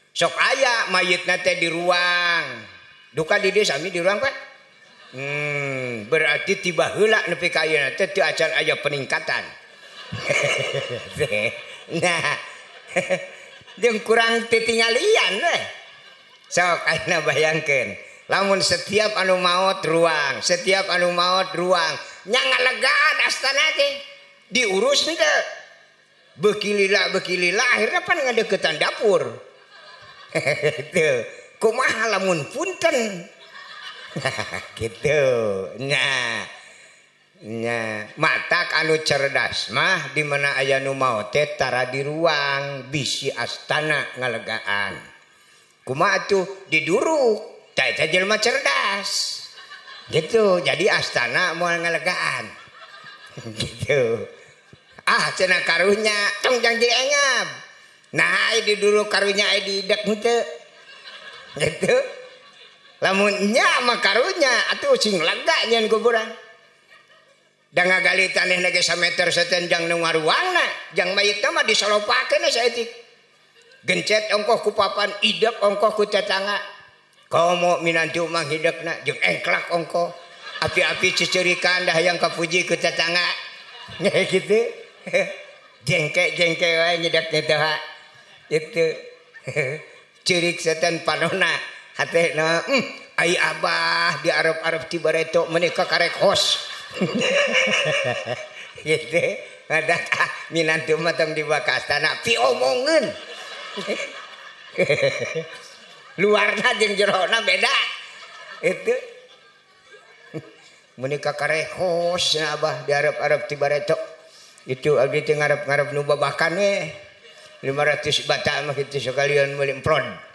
Sok aya mayitna teh di ruang. Duka di dieu sami di ruang Pak. Berarti tiba heula nepi ka ayeuna teh teu acan aya peningkatan. Nah, jeung kurang titinggalian weh. Sok ayeuna bayangkeun, lamun setiap anu maot ruang, setiap anu maot ruang, nya ngalegaan astana teh diurus henteu. Bekilila akhirna pan ngadeukeutan dapur. Teu, kumaha lamun punten? Gitu. Nah matak anu cerdas mah di mana aya nu maot teh tara di ruang bisi astana ngalegaan. Kumaha atuh diduruk tah eta jelema cerdas. Gitu. Jadi astana moal ngalegaan. Gitu. Cenah karunya tong janji engab. Nah diduruk karunya di dek henteu. Gitu. Lamun nya mah karunya atuh sing lega nyeun kuburan. Da ngagali tanehna ge sameter satenjang nu ngaruangna, jang mayitna mah disolopakeun saeutik. Gencet ongkoh ku papan, idep ongkoh ku tetangga. Komo minantu mah hidepna jeung engklak ongkoh. Api-api cicirikan dah yang kapuji ku tetangga. Gitu. Jengke wae nyedak teh itu. Cirik setan panonna. Hatena ai abah di Arab Cibareto menika karek hos. Gitu. Ngadak minantu mah tong dibakas tanah pi omongeun. Luarna jeung jerona beda. Itu. Menika karek hos abah di Arab Cibareto. Itu abdi teh ngarep-ngarep nu babakan we. 500 bata mah kitu sekalian meuli emprod.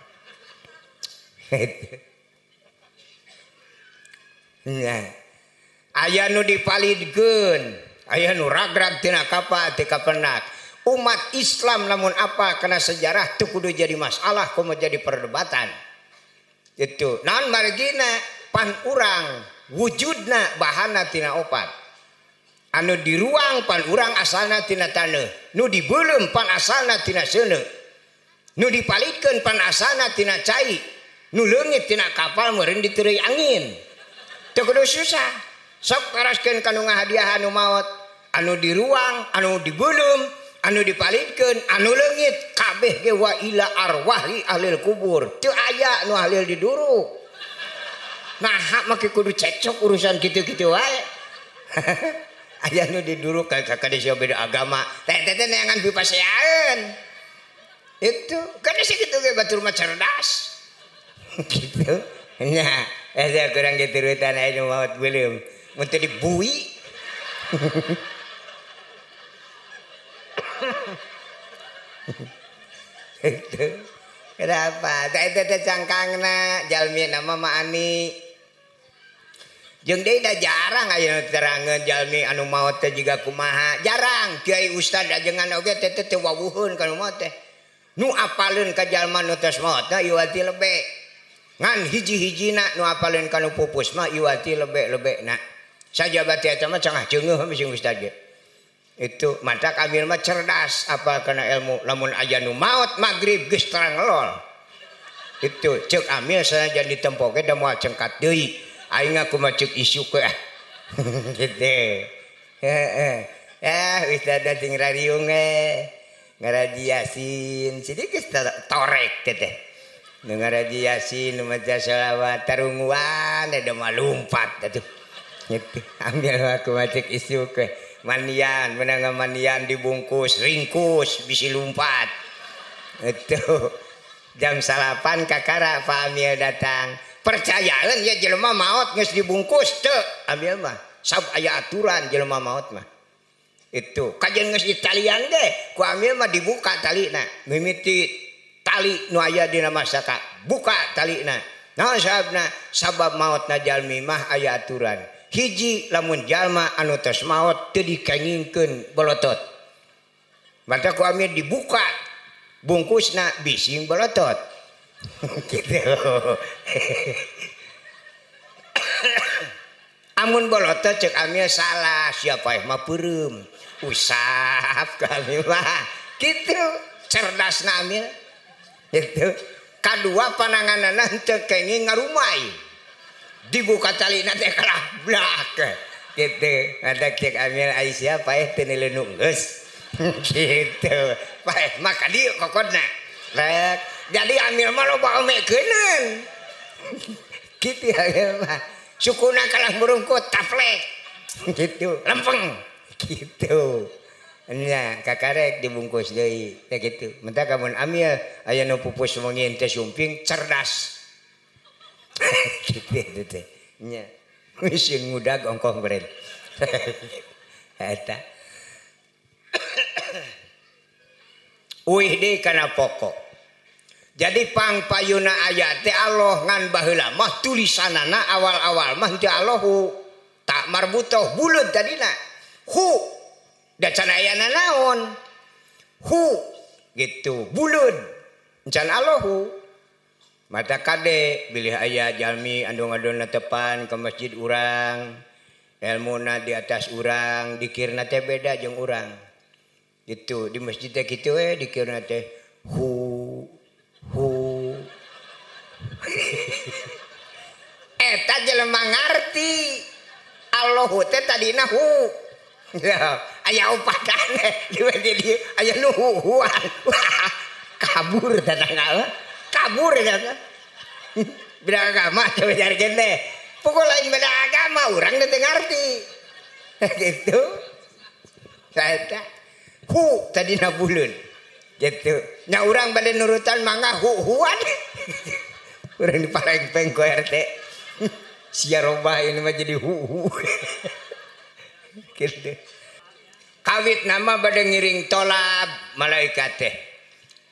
Nah, aya nu dipalidkeun, aya nu ragrag tina kapal teu kapenak. Umat Islam namun apa kena sejarah teu kudu jadi masalah, kumaha jadi perdebatan. Itu. Naon margina pan urang wujudna bahanna tina opat. Anu di ruang pan urang asalna tina taneuh, nu dibeulem pan asalna tina seuneu. Nu dipalidkeun pan asalna tina cai. Nu leungit tina kapal meureun diteureuy angin. Teu kudu susah. Sok taraskeun kanu ngahadiah anu maot, anu di ruang, anu dibeulem, anu dipalidkeun, anu leungit kabeh ge wa ila arwahi ahlil kubur. Teu aya nu ahlil diduruk. Nah, make kudu cecok urusan kitu-kitu wae. Aya nu diduruk ka sia beda agama. Teh neangan pipaseaeun. Itu kan sakitu ge batur mah cerdas. Gitu. Nya, asa kurang diturutan aya nu maot beuleum. Mun teu dibui. Itu. Kenapa? Tah eta teh cangkangna jalmi nama maani. Jeung deui da jarang aya nu terangeun jalmi anu maot teh jiga kumaha. Jarang kiai ustad ajengan oge teh teu wawuheun kana maot teh. Nu apaleun ka jalma nu tos maot teh ieu ati lebe. Ngan hiji-hijina nu apaleun kanu pupus mah ieu ati lebe-lebena. Sajabat eta mah cangah ceungeuh sing ustad ge. Itu matak amil mah cerdas apal kana ilmu. Lamun aya nu maot magrib geus terang lol. Itu ceuk amil sanajan ditempo ge da moal cengkat deui. Aing aku mah ceuk isu ke ah. Gitu. Heeh. Ustad jeung rariung ngaraji Yasin. Sidik geus torek teh teh. Nu ngaraji Yasin nu maca shalawat tarunguan da mah lumpat atuh. Gitu. Ambil aku mah ceuk isu ke. Manian menang manian dibungkus ringkus bisi lumpat itu jam 8 kakara Pak Amil datang percayaan ya jelema maot geus dibungkus teu Amil mah sab aya aturan jelema maot mah itu kajian geus ditalian ge ku Amil mah dibuka talina mimiti tali nu aya dina masaka buka talina naon sababna sabab maotna jalmi mah aya aturan hiji lamun jalma anu tos maot teu dikengingkeun bolotot mata ku Amil dibuka bungkusna bising bolotot gitu amun bolotot cek Amil salah siapa mah peureum usap kami mah gitu cerdasna Amil itu kadua pananganana teu kenging ngarumai dibuka talina teh kalah blak gitu ada cek Amil Aisyah paeh teu nileunung geus gitu paeh maka dieu kokodna rek jadi Amil mah loba omekeuneun gitu Amil mah sukuna kalah burungkut taplek gitu lempeng gitu nya kakarek dibungkus deui teh kitu mentak amun Amil aya nu pupus mungin teh sumping cerdas gitu teh nya mesin muda ongkong beren eta uih deui kana pokok jadi pangpayuna aya teh Allah ngan baheula mah tulisanana awal-awal mah teu Allahu tak marbutoh buleud tadina hu da can ayana naon hu gitu buleud can Allahu mata kade bilih aya jalmi anu ngadonna tepan ke masjid urang ilmuna di atas urang dikirna teh beda jeung urang gitu di masjid teh kitu we dikirna teh hu eta jelema ngarti Allahu teh tadina hu ya aya upadane di aya nu huan kabur dadang kabur ya beda agama coba cari kene pokok lain beda agama orang teu ngarti gitu saya hu tadi na buleun gitu nya urang bade nurutan mangga huan urang dipaleng-peng ku RT sia robah ini mah jadi hu gitu kawit nama bade ngiring tolab malaikat teh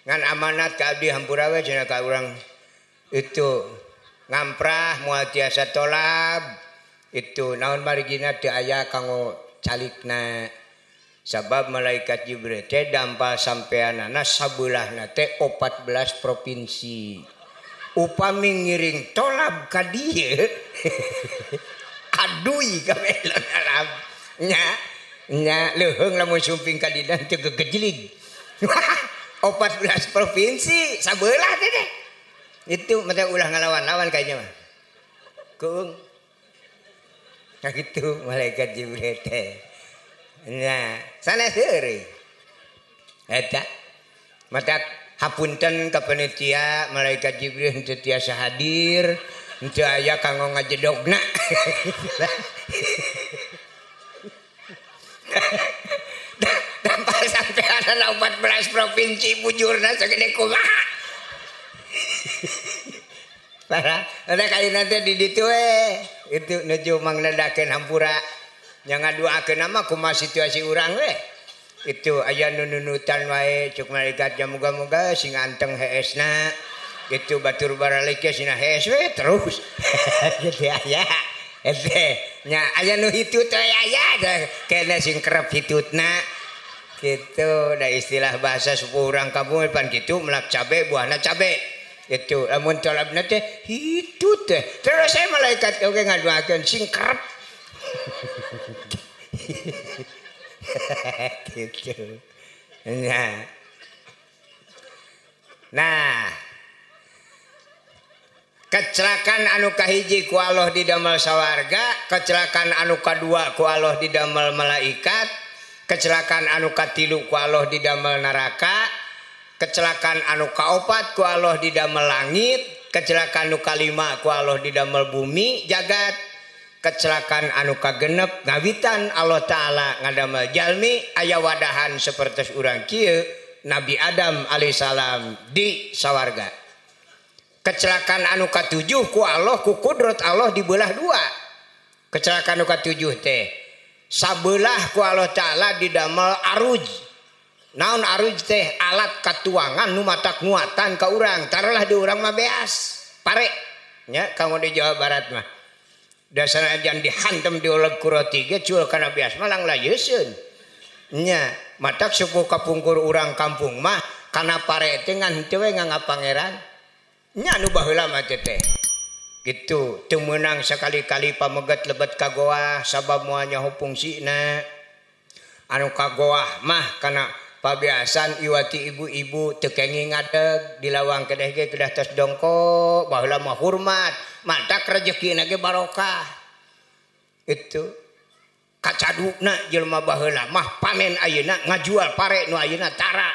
ngan amanat ka abdi hampura we cenah ka urang itu ngamprah moal tiasa tolab itu naon marigina teu aya kanggo calikna sabab malaikat Jibril teh dampal sampeanana sabeulahna teh 14 provinsi upami ngiring tolab ka dieu aduy ka melon alam nya leuheung lamun sumping ka dina teu gegejlig 14 provinsi sabelah teh deh itu mata ulah ngalawan-lawan kayaknya mah keung nah gitu malaikat Jibril teh nah sanes deui eta mata hapunten ka panitia malaikat Jibril teu tiasa hadir teu aya kanggo ngajedogna dampal sampai ada 14 provinsi bujurna segede kumaha parah ada kali nanti di ditu itu nuju mangnadakeun hampura yang ngaduakeun nama kumaha situasi urang we itu aya nu nunutan wae cuk malaikat ya muga-muga sing anteng heesna itu batur baralik sina hees we terus gitu aya nya aya nu hitut we aya kene sing kerep hitutna gitu da istilah bahasa suku urang kampung pan kitu melak cabe buahna cabe itu lamun tolabna teh hitut teh terus saya malaikat oge ngaduakeun sing kerep gitu nah kecelakaan anu kahiji ku Allah didamel sawarga kecelakaan anu kadua ku Allah didamel malaikat kecelakaan anu katilu ku Allah didamel neraka kecelakaan anu kaopat ku Allah didamel langit kecelakaan anu kalima ku Allah didamel bumi jagat kecelakaan anu kagenep ngawitan Allah Ta'ala ngadamel jalmi aya wadahan seperti urang kieu Nabi Adam alaihissalam di sawarga. Kecelakaan anu katujuh ku Allah ku kudrat Allah dibelah dua. Kecelakaan anu katujuh teh sabelah ku Allah Ta'ala didamel aruj. Naon aruj teh alat katuangan nu matak muatan ka urang. Taruhlah di urang mah beas pare nya kamu di Jawa Barat mah dasar ajan dihantem dioleg ku roti ge cul kana beas mah lang layeuskeun nya matak suku kapungkur urang kampung mah kana pare teh ngan henteu we ngangga pangeran nya nu baheula mah teh gitu teu meunang sakali-kali pamegat lebet ka goah sabab moal nyaho fungsina anu ka goah mah kana pabiasan iwati ibu-ibu tekengi ngadeg di lawang kedeh ge kedah tos dongkok baheula mah hormat matak rezekina ge barokah itu kacaduna jelema baheula mah panen ayeuna ngajual pare nu ayeuna tara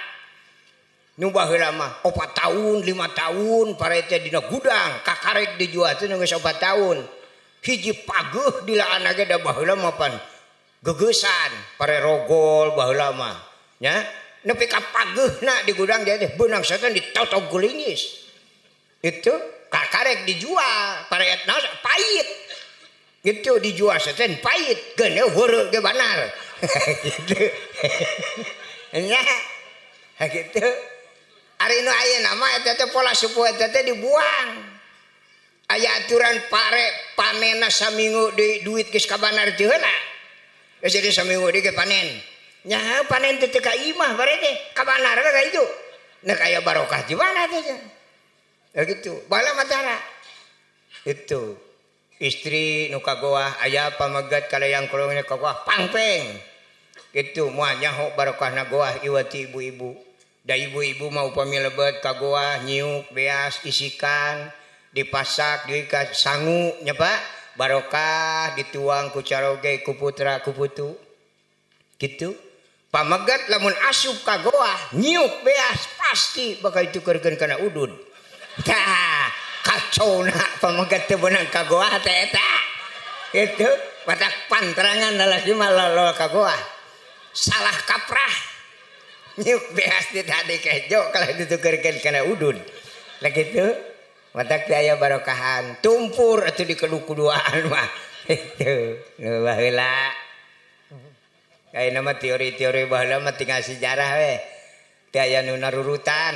nu baheula mah 4 tahun 5 tahun pare teh dina gudang kakarek dijual teh geus 4 tahun hiji pageuh dilaan ge da baheula mah pan gegesan pare rogol baheula mah nya nepi ka pageuna di gudang dia teh beunang setan ditotog gulingis itu kakarek dijual pareet naon pait gitu dijual setan pait geuneuh heureuh ge banar gitu nya gitu ari nu ayeuna mah eta teh pola supu eta teh dibuang aya aturan pare panenna saminggu di duit geus kabanar teu heula geus jadi saminggu di ge panen nya panen teh ka imah bare teh kabanar ka itu nek aya barokah di mana teh ya gitu bala matara itu istri nu kagoah aya pamegat kalayang kolongna kagoah pangpeng gitu moal nyaho barokahna goah iwati ibu-ibu da ibu-ibu mah upami lebet kagoah nyiuk beas isikan dipasak diikat sangu nya Pak barokah dituang ku caroge ku putra ku putu gitu pamegat lamun asup ka goah nyiuk beas pasti bakal ditukerkeun kana udud tah kacauna pamegat teh beunang ka goah teh eta kitu matak pantrangan lalaki mah lolo ka goah salah kaprah nyiuk beas di tadi kejo kalau ditukerkeun kana udud lah kitu matak teh aya barokahan tumpur atuh di kedua-duaan mah kitu nu baheula kayak nama teori-teori baheula mah tinggal sejarah we teh aya nu narurutan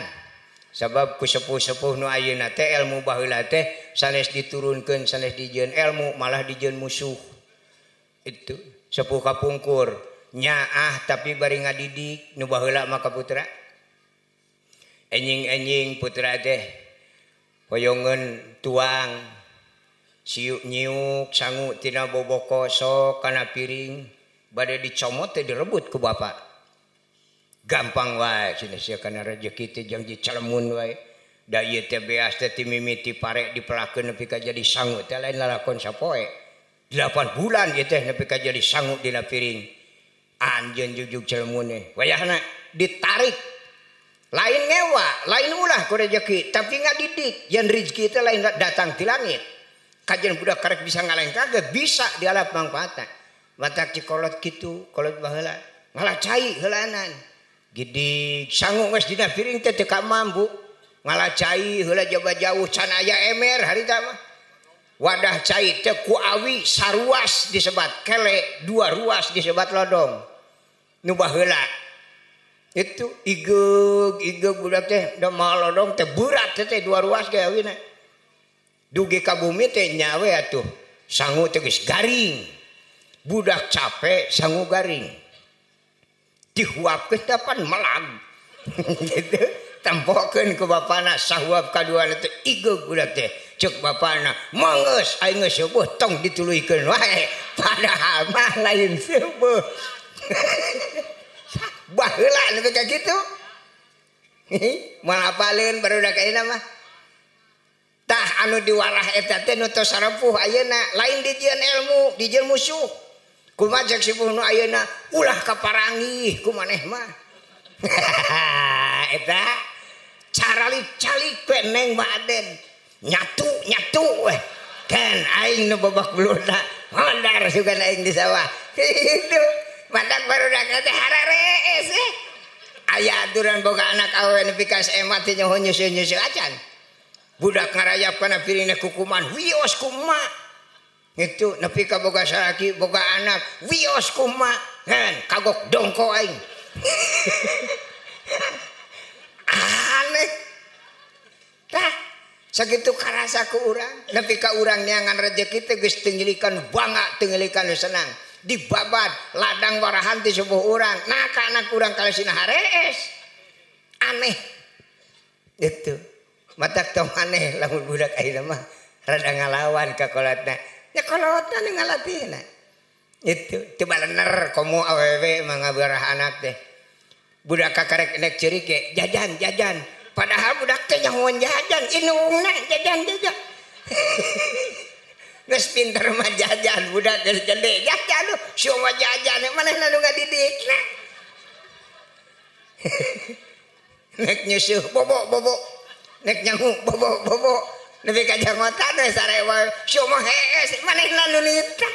sabab ku sepuh-sepuh nu ayeuna teh ilmu baheula teh sanes diturunkeun sanes dijieun ilmu malah dijieun musuh itu sepuh kapungkur nyaah tapi bari ngadidik nu baheula mah ka putra enjing-enjing putra teh hoyongeun tuang siuk nyiuk sangu tina bobok kosok kana piring bade dicomot teh direbut ku bapak gampang wae cenah sia kana rezeki teh jeung dicelemun wae da ieu teh beas teh timimiti pare dipelakeun nepi ka jadi sangu teh lain lalakon sapoe 8 bulan ieu teh nepi ka jadi sangu dina piring anjeun jugjug celemun wayahna ditarik lain ngewa lain ulah ku rezeki tapi ngadidik yen rezeki teh lain datang ti langit kajian budak karek bisa ngalengka ge bisa dialap mangpaatna matak cikolot gitu kolot baheula ngalah cai heulanan gidig sangu geus dina piring teh teu ka mambu ngalah cai heula jaba jauh can aya emer harita mah wadah cai teh ku awi saruas disebat kele 2 ruas disebat lodong nu baheula itu igeg budak teh da moal lodong teh berat teh 2 ruas ge awina dugi ka bumi teh nyawe atuh sangu teh geus garing budak capek sangu garing dihuapkeun dapan melag gitu tampokeun ku bapana sahuap kaduana teh igeg budak teh ceuk bapana manggeus aing geus seueuh tong dituluykeun wae padahal mah lain seueuh baheula nepi ka kitu moal apaleun barudak ayeuna mah tah anu diwalah eta teh nu tos sarepuh ayeuna lain dijieun ilmu dijieun musuh kumaha cek sipuh nu ayeuna ulah kaparangi ku maneh mah eta caralik-calik we neng Baden nyatu weh kan aing nu babak belurna mondar suka aing di sawah itu madak barudak teh hararees aya aturan boga anak awewe nepi ka SMA teh nyoho nyeuseun-nyeuseun acan budak ngarayap kana piringna kukuman wios kumaha itu nepi ka boga salaki boga anak wios kumaha kan kagok dongko aing aneh tah sakitu karasa ku urang nepi ka urang neangan rezeki teh geus tenggilikan bangga tenggilikan senang dibabat ladang warahan ti subuh urang nah ka anak urang kalesina harees aneh itu matak tong aneh lamun budak ayeuna mah rada ngalawan ka kolotna nya kolotna ngalatihna itu teu balener komo awewe mangabaraha anak teh budak kakarek nek ceurik ge jajan padahal budak teh nyahoan jajan inungna jajan geus pinter mah jajan budak geus gede jajan lu sioh mah jajan manehna nu ngadidikna nek nyeusuh bobo nek nyangu bobo nepi ka jangotan we sarewa sioh mah hees manehna nu nita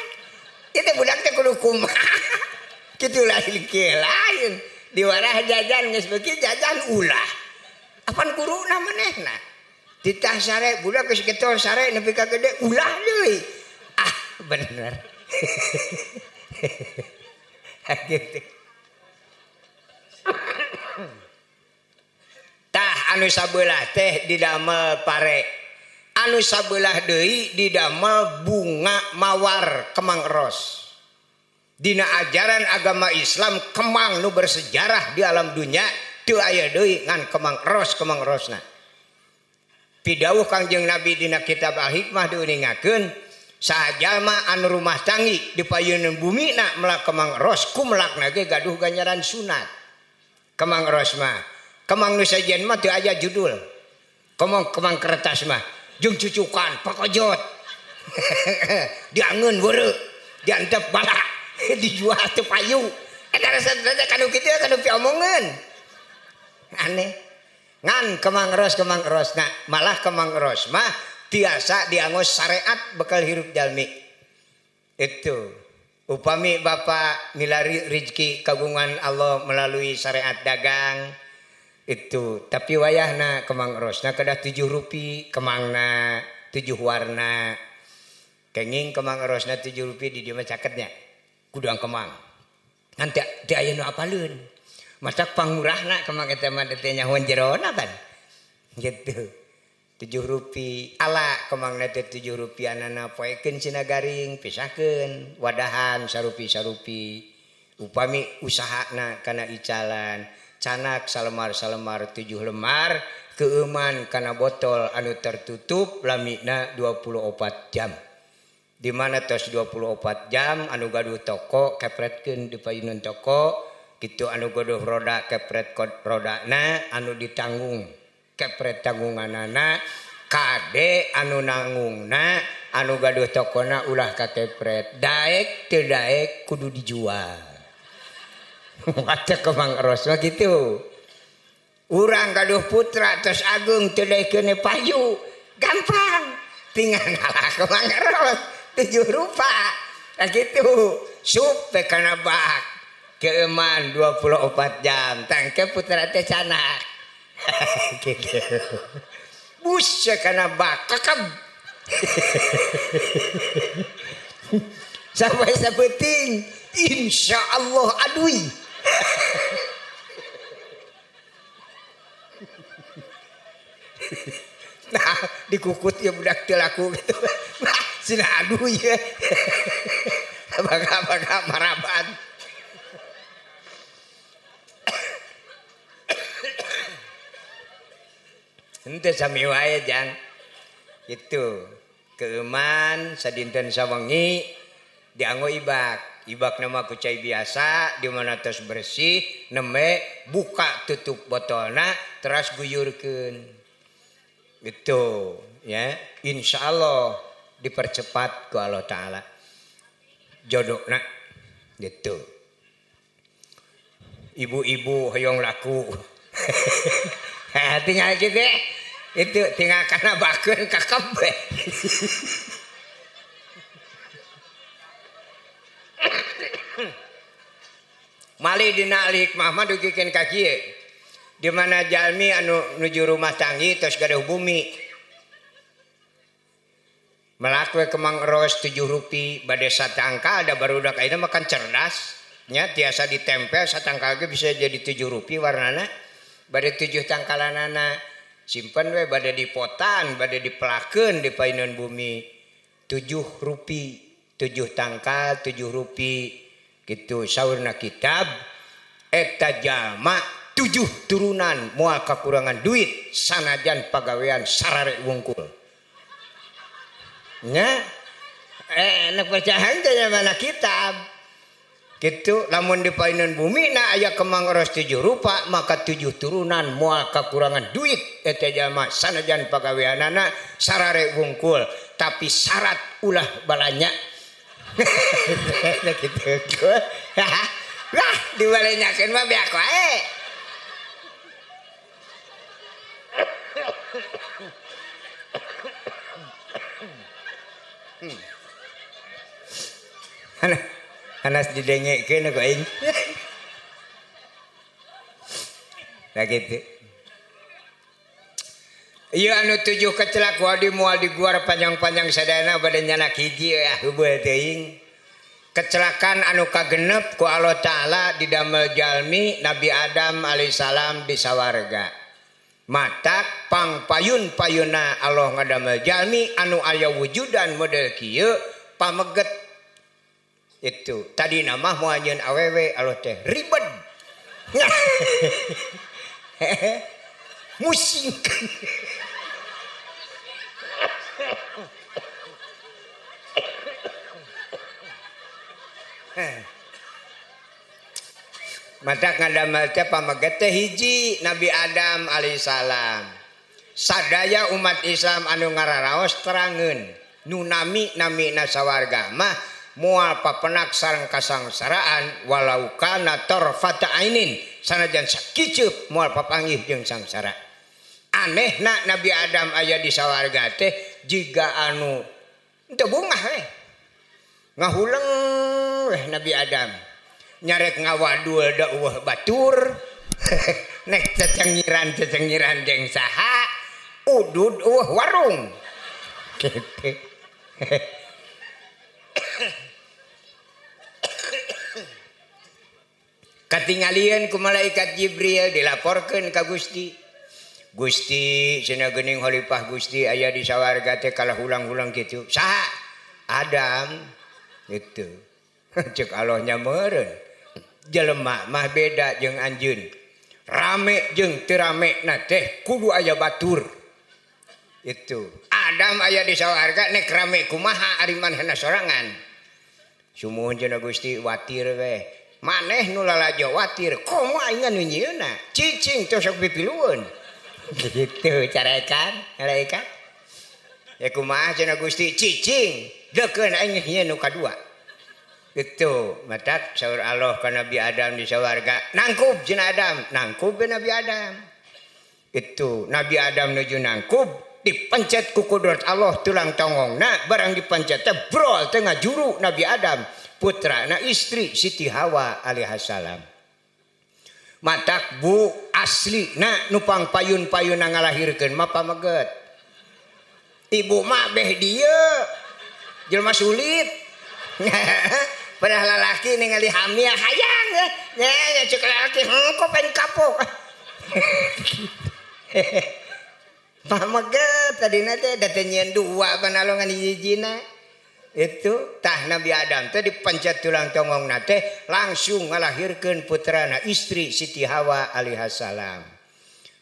itu budak teh kudu kumaha kitu lain diwarah jajan geus beuki jajan ulah apan guruna manehna ditah sare budak geus getol sare nepi ka gede ulah deui ah bener gitu tah anu sabelah teh didamel pare anu sabelah deui didamel bunga mawar kemang ros dina ajaran agama Islam kemang nu bersejarah di alam dunia teu aya deui ngan kemang rosna pidawuh Kangjeng Nabi dina kitab Al-Hikmah diuningakeun sajalma anu rumah tanggi di payeuneun bumina melak kemang ros kumlakna ge gaduh ganjaran sunat kemang ros mah kemang nu sajen mah teu aya judul kemang kertas mah jeung cucukan pakojot diangeun weureu diantep bala dijual teu payu eta rasa kanu kitu kanu piomongeun aneh ngan kemang ros nah malah kemang ros mah tiasa diangos syariat bekal hirup jalmi itu upami bapak milari rezeki kagungan Allah melalui syariat dagang itu tapi wayahna kemang rosna kedah 7 rupi kemangna 7 warna kenging kemang rosna 7 rupi di dieu mah caketnya kudang kemang ngan teu aya nu apaleun matak pangurahna kemang eta mah teh nyahoan jerona kan gitu 7 rupi ala kemangna teh 7 rupi anana poekeun cina garing pisahkeun wadahan sarupi upami usahana kana icalan canak salemar 7 lemar keuman kana botol anu tertutup lamina 24 jam di mana tos 24 jam anu gaduh toko kepretkeun di payunan toko kitu anu gaduh roda kepret rodana anu ditanggung kepret tanggunganana kade anu nanggungna anu gaduh tokona ulah ka kepret daek teu daek kudu dijual mata kemang ros mah kitu urang gaduh putra tos agung teu daekeun payu gampang tinggal ngalah kemang ros 7 rupa nah kitu sup teh kana bak keuman 24 jam tangke putra teh canak gitu bus kana bak kakab sampai sabeting insyaallah adui nah dikukut ya budak teu laku gitu sina aduh ya baga maraban henteu sami wae jang gitu keuman sadinten sawengi dianggo ibak nama kucai biasa di mana tos bersih neme buka tutup botolna terus guyurkeun gitu ya insyaallah dipercepat ku Allah taala jodohna gitu ibu-ibu hoyong laku tinggal gitu itu tinggal karena bakeun ka kabeh Malih dina ahli hikmah mah dugikeun ka kieu. Di mana jalmi anu nuju rumah tanggi tos gaduh bumi. Melak we kemang eros 7 rupi bade satangka ada barudak ayeuna makan cerdas nya tiasa ditempel satangka ge bisa jadi 7 rupi warnana bade 7 tangkalanana simpen we bade dipotan bade dipelakeun di paineun bumi 7 rupi 7 tangkal 7 rupi gitu saurna kitab eta jalma 7 turunan moal kakurangan duit sanajan pagawean sarare wungkul nya enak bacaan teh mana kitab gitu lamun di paineun bumi na aya kemang eros 7 rupa maka 7 turunan moal kakurangan duit eta jalma sanajan pagaweanana sarare wungkul tapi syarat ulah balanya gitu lah dibalenyakeun mah beak wae Anas didengekeun ku aing. Nah gitu. Ieu anu 7 kecelakaan di moal diguar panjang-panjang sadayana bade nyanak hiji ya heubeul teuing. Kecelakaan anu kagenep ku Allah Ta'ala didamel jalmi Nabi Adam alaihissalam di sawarga. Matak pangpayun-payunna Allah ngadamel jalmi anu aya wujudan model kieu pameget itu tadi nama moal nyeun awewe Allah teh ribet musing matak ngadamel teh pameget teh hiji Nabi Adam alaihissalam sadaya umat Islam anu ngararaos terangeun nu nami-namina sawarga mah moal papenak sareng kasangsaraan walau kana tarfata ainin sanajan sakiceup moal papanggih jeung sangsara anehna Nabi Adam aya di sawarga teh jiga anu teu bungah we ngahuleng weh Nabi Adam nyarek ngawadul da eueuh batur nek cecengiran jeung saha udud eueuh warung kitu katingalieun ku malaikat Jibril dilaporkeun ka Gusti. Gusti cenah geuning khalifah Gusti aya di sawarga teh kalah ulang-ulang kitu. Saha? Adam gitu. Ceuk Allah nya meureun. Jelema mah beda jeung anjeun. Rame jeung teu ramena teh kudu aya batur. Itu. Adam aya di sawarga nek rame kumaha ari manehna sorangan. Sumuhun cenah Gusti watir we. Maneh nu lalajo watir komo aing nu nyieuna cicing teu sok pipilueun kitu carekan malaikat ya kumaha cenah Gusti cicing deukeun aing nyieun nu kadua kitu matak saur Allah ka Nabi Adam di sawarga nangkub cenah Adam nangkub Nabi Adam itu Nabi Adam nuju nangkub dipencet ku kudrat Allah tulang tongongna barang dipencet teh brol teh ngajuru Nabi Adam putrana istri Siti Hawa alaihissalam matak bu asli na nupang payun-payun ngalahirkeun mah pameget ibu mah beh dieu jelema sulit padahal lalaki ningali hamil hayang ya ceuk lalaki kok pengen kapok pameget tadina teh da teh nyieun 2 panalongan hiji-hijina itu tah Nabi Adam teh dipencet tulang tongongna teh langsung ngalahirkeun putrana istri Siti Hawa alaihissalam.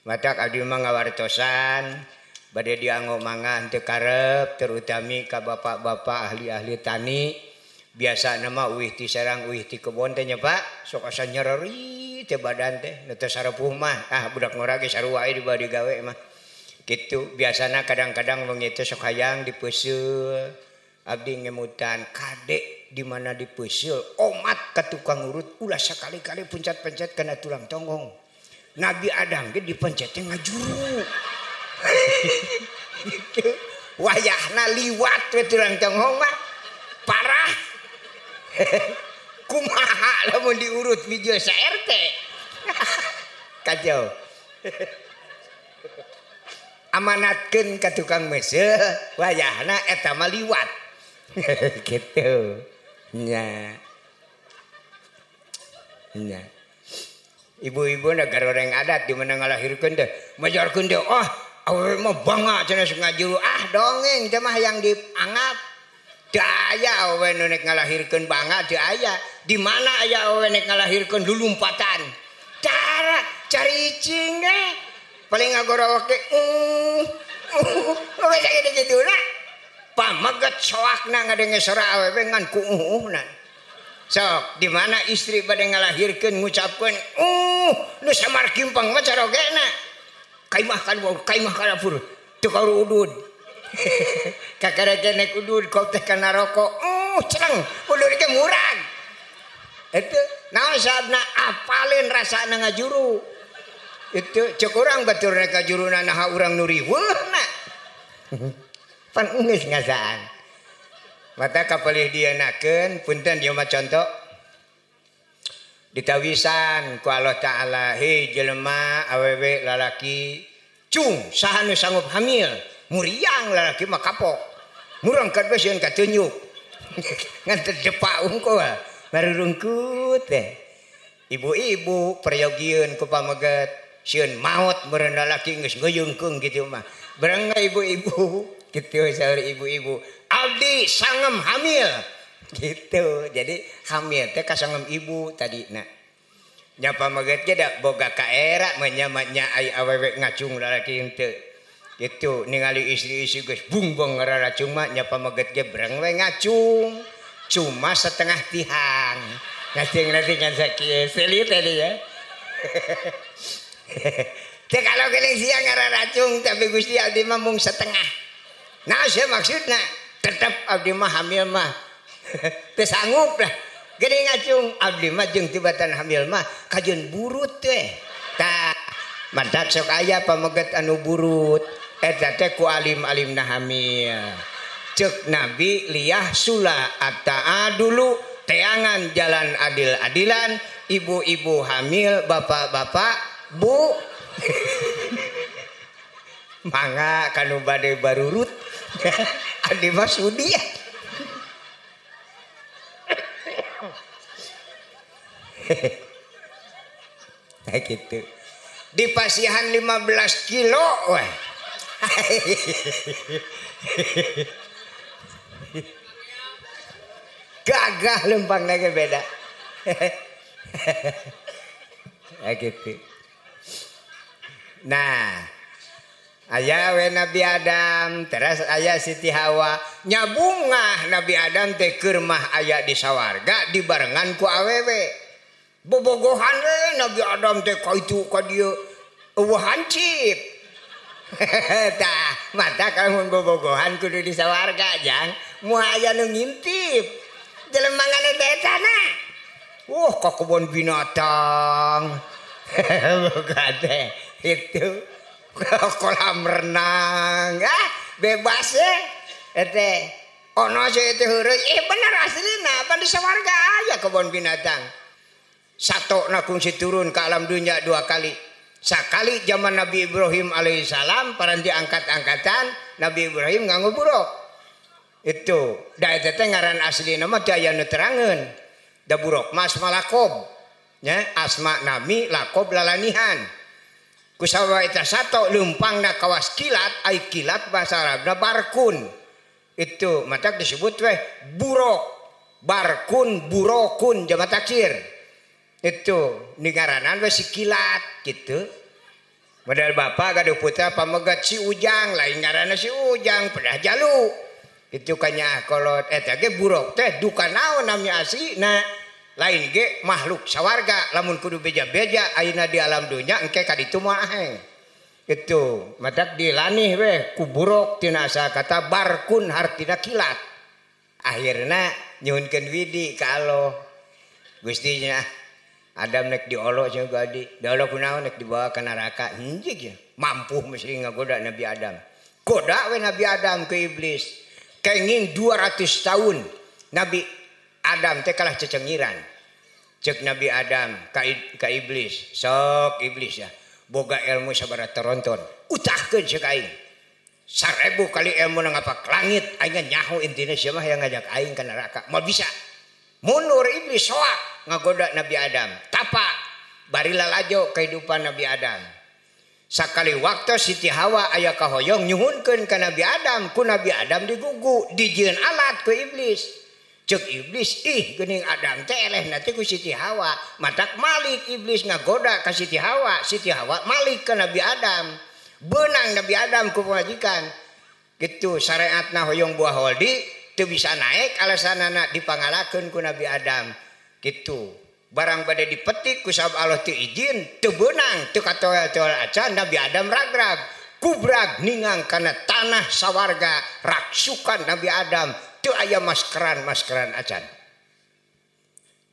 Matak abdi mah ngawartosan bade dianggo mangan teu karep terutami ka bapak-bapak ahli-ahli tani biasa nama uih ti sarang uih ti kebon teh nya Pak sok asa nyereri teh badan teh nu teu sarepuh mah budak ngora ge sarua di bade gawe mah kitu biasana kadang-kadang wengi teh sok hayang dipeuseul abdi ngemutan kadek di mana dipeuseul omat ka tukang urut ulah sakali-kali pencet-pencet kana tulang tongong Nabi Adam ge dipencet teh ngajuru gitu wayahna liwat we tulang tongong mah parah kumaha lamun diurut video sa RT. Kacau. Amanatkeun ka tukang meuseuh wayahna eta mah liwat. Gitu. Nya. Nya. Ibu-ibu negara orang adat di mana ngalahirkeun teh majarkeun teh awewe mah bangga cenah ngajuru dongeng teh mah yang dianggap teu aya awewe nu nek ngalahirkeun bangga teu aya. Di mana aya awewe nek ngalahirkeun lulumpatan? Cari icing paling ngagorowok teh oke sakitu kituna pamaget soakna ngadenge sora awewe ngan ku na sok di mana istri bade ngalahirkeun ngucapkeun nu samar kimpang mah carogena kaimah kan dapur teu kauru udud kakareke nek udud kau teh kana rokok cereng udud ge murag itu naon sabna apalin rasana ngajuru itu cek urang batur nek ngajuruna naha urang nu riweuhna pan geus ngasaan mata kapalih dienakeun punten ieu mah contoh ditawisan ku Allah taala hei jelema awewe lalaki cung saha nu sanggup hamil muriang lalaki mah kapok murangkat we sieun katunyuk ngan teu depak unggul marurungkut teh ibu-ibu peryogiun ku pameget sieun maot meureun lalaki geus ngeuyeungkeung kitu mah bareng ibu-ibu kitu saur ibu-ibu abdi sangem hamil gitu jadi hamil teh ka sangem ibu tadina nya pameget ge da boga kaera menyamanya ai awewe ngacung lalaki henteu gitu ningali istri-istri geus bungbong ngararacung mah nya pameget ge bareng we ngacung cuma setengah tihang ngacing kan sakieu selit tadi ya teh kalau geling siang ngararacung tapi Gusti abdi mah mung setengah nah saya maksudna tetep abdi mah hamil mah teu sanggup lah geuning ngacung abdi mah jeung tibatan hamil mah kajeun burut teh tah mantak sok aya pameget anu burut eta teh ku alim-alimna hamil ceuk nabi liyah sula ataa dulu teangan jalan adil-adilan ibu-ibu hamil bapak-bapak bu mangga kanu bade barurut adi mah sudi ya nah gitu di pasihan 15 kilo weh gagah lempang lagi beda nah gitu nah aya we Nabi Adam terus aya Siti Hawa nyabungah Nabi Adam teh keur mah aya di sawarga dibarengan ku awewe bobogohan we Nabi Adam teh ka itu ka dieu eueuh hancip tah mata kalau mun bobogohan kudu di sawarga jang moal aya nu ngintip jelema ngane teh etana ka kebun binatang boga teh itu kolam renang bebas teh ono teh heureuy bener aslina pan di sawarga aya kebun binatang satona kungsi turun ke alam dunia 2 kali sakali zaman Nabi Ibrahim alaihissalam paranti angkat-angkatan Nabi Ibrahim nganggo buruk itu da eta teh ngaran aslina mah teu aya nu terangeun da buruk mas malakob nya asma nami lakob lalanihan kusawa eta sato leumpangna kawas kilat ai kilat bahasa Arabna barkun itu matak disebut weh buruk barkun burokun jama taksir itu ningaranan weh si kilat gitu modal bapak gaduh putra pamegat si ujang lain ngaranna si ujang pedah jalu itu kanya kolot eta ge buruk teh duka naon namanya asina lain ge makhluk sawarga lamun kudu beja-beja ayeuna di alam dunya engke ka ditu mah aheng itu matak dilanih we ku buruk tina asa kata barkun hartina kilat akhirna nyuhunkeun widi ka Allah Gusti nya Adam nek diolo cenah gadi diolo kunaon nek dibawa ka neraka henteu ya mampu mesti ngagoda Nabi Adam goda we Nabi Adam ke iblis kenging 200 tahun Nabi Adam teh kalah cecengiran cek Nabi Adam ka iblis, sok iblis ya boga ilmu sabaraha teronton utahkeun cek aing 1000 kali ilmu ngapa ke langit aing nyaho intina siapa yang ngajak aing ke neraka mau bisa mundur iblis soak ngagoda Nabi Adam tapak bari lalajo kehidupan Nabi Adam sakali waktu Siti Hawa aya kahoyong nyuhunkeun ka Nabi Adam ku Nabi Adam digugu dijieun alat ku iblis cek iblis ih geuning Adam teh eleh nanti ku Siti Hawa matak malik iblis ngagoda ka Siti Hawa malik ke Nabi Adam benang Nabi Adam ku pamajikan gitu syariatna hoyong buah holdi teu bisa naik alasanana dipangalakeun ku Nabi Adam gitu barang bade dipetik ku sabab Allah teu izin teu beunang teu katoel-toel acan Nabi Adam ragrag kubrag ningang kana tanah sawarga raksukan Nabi Adam teu aya maskeran acan